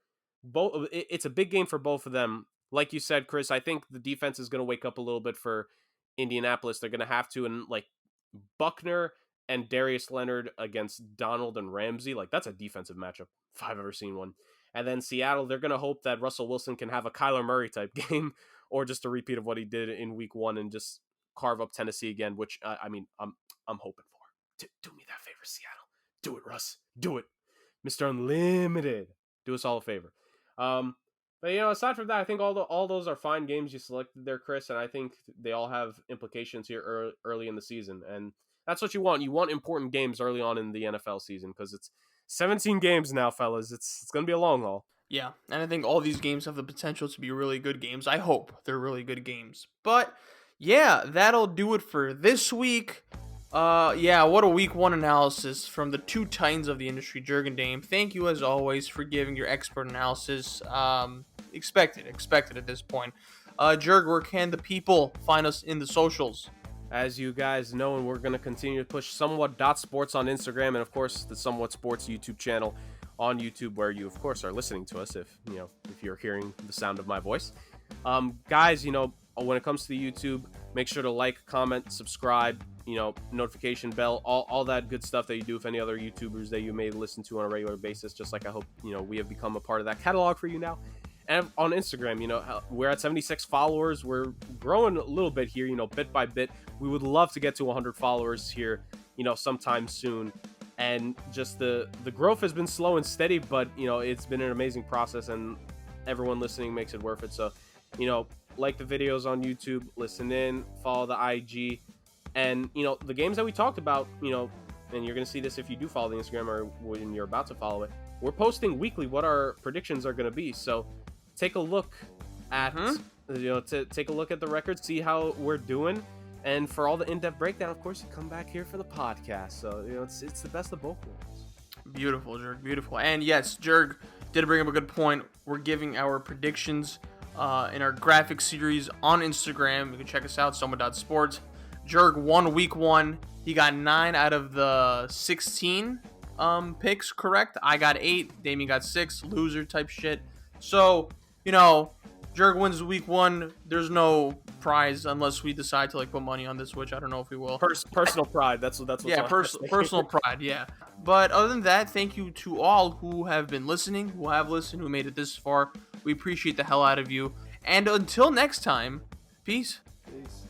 Speaker 2: it's a big game for both of them. Like you said, Chris, I think the defense is going to wake up a little bit for Indianapolis. They're going to have to, and, like, Buckner and Darius Leonard against Donald and Ramsey, like, that's a defensive matchup if I've ever seen one. And then Seattle, they're going to hope that Russell Wilson can have a Kyler Murray type game, or just a repeat of what he did in week 1 and just carve up Tennessee again, which I'm hoping for. Do me that favor, Seattle. Do it, Russ. Do it. Mr. Unlimited. Do us all a favor. But, aside from that, I think all those are fine games you selected there, Chris, and I think they all have implications here early in the season. And that's what you want. You want important games early on in the NFL season, because it's 17 games now, fellas. It's going to be a long haul.
Speaker 1: Yeah, and I think all these games have the potential to be really good games. I hope they're really good games. But, yeah, that'll do it for this week. What a week 1 analysis from the 2 titans of the industry, Jurg and Dame. Thank you, as always, for giving your expert analysis. Expected at this point. Jurg, where can the people find us in the socials?
Speaker 2: As you guys know, and we're going to continue to push SomeWhat.Sports on Instagram, and of course the Somewhat Sports YouTube channel on YouTube, where you of course are listening to us if you're hearing the sound of my voice. Guys, when it comes to the YouTube, make sure to like, comment, subscribe, notification bell, all that good stuff that you do with any other YouTubers that you may listen to on a regular basis, just like I hope we have become a part of that catalog for you now. And on Instagram, we're at 76 followers. We're growing a little bit here, bit by bit. We would love to get to 100 followers here, sometime soon. And just the growth has been slow and steady, but, it's been an amazing process, and everyone listening makes it worth it. So, like the videos on YouTube, listen in, follow the IG, and, the games that we talked about, and you're going to see this if you do follow the Instagram or when you're about to follow it. We're posting weekly what our predictions are going to be. So take a look at, take a look at the record, see how we're doing. And for all the in-depth breakdown, of course, you come back here for the podcast. So, it's the best of both worlds.
Speaker 1: Beautiful, Jurg, beautiful. And yes, Jurg did bring up a good point. We're giving our predictions in our graphic series on Instagram. You can check us out, SomeWhat.Sports. Jurg won week 1. He got 9 out of the 16 picks correct. I got 8. Damien got 6. Loser type shit. So, Jurg wins week 1. There's no prize unless we decide to put money on this, which I don't know if we will.
Speaker 2: Personal pride. That's what's
Speaker 1: yeah. Personal pride. Yeah. But other than that, thank you to all who have been listening, who have listened, who made it this far. We appreciate the hell out of you. And until next time, peace.
Speaker 2: Peace.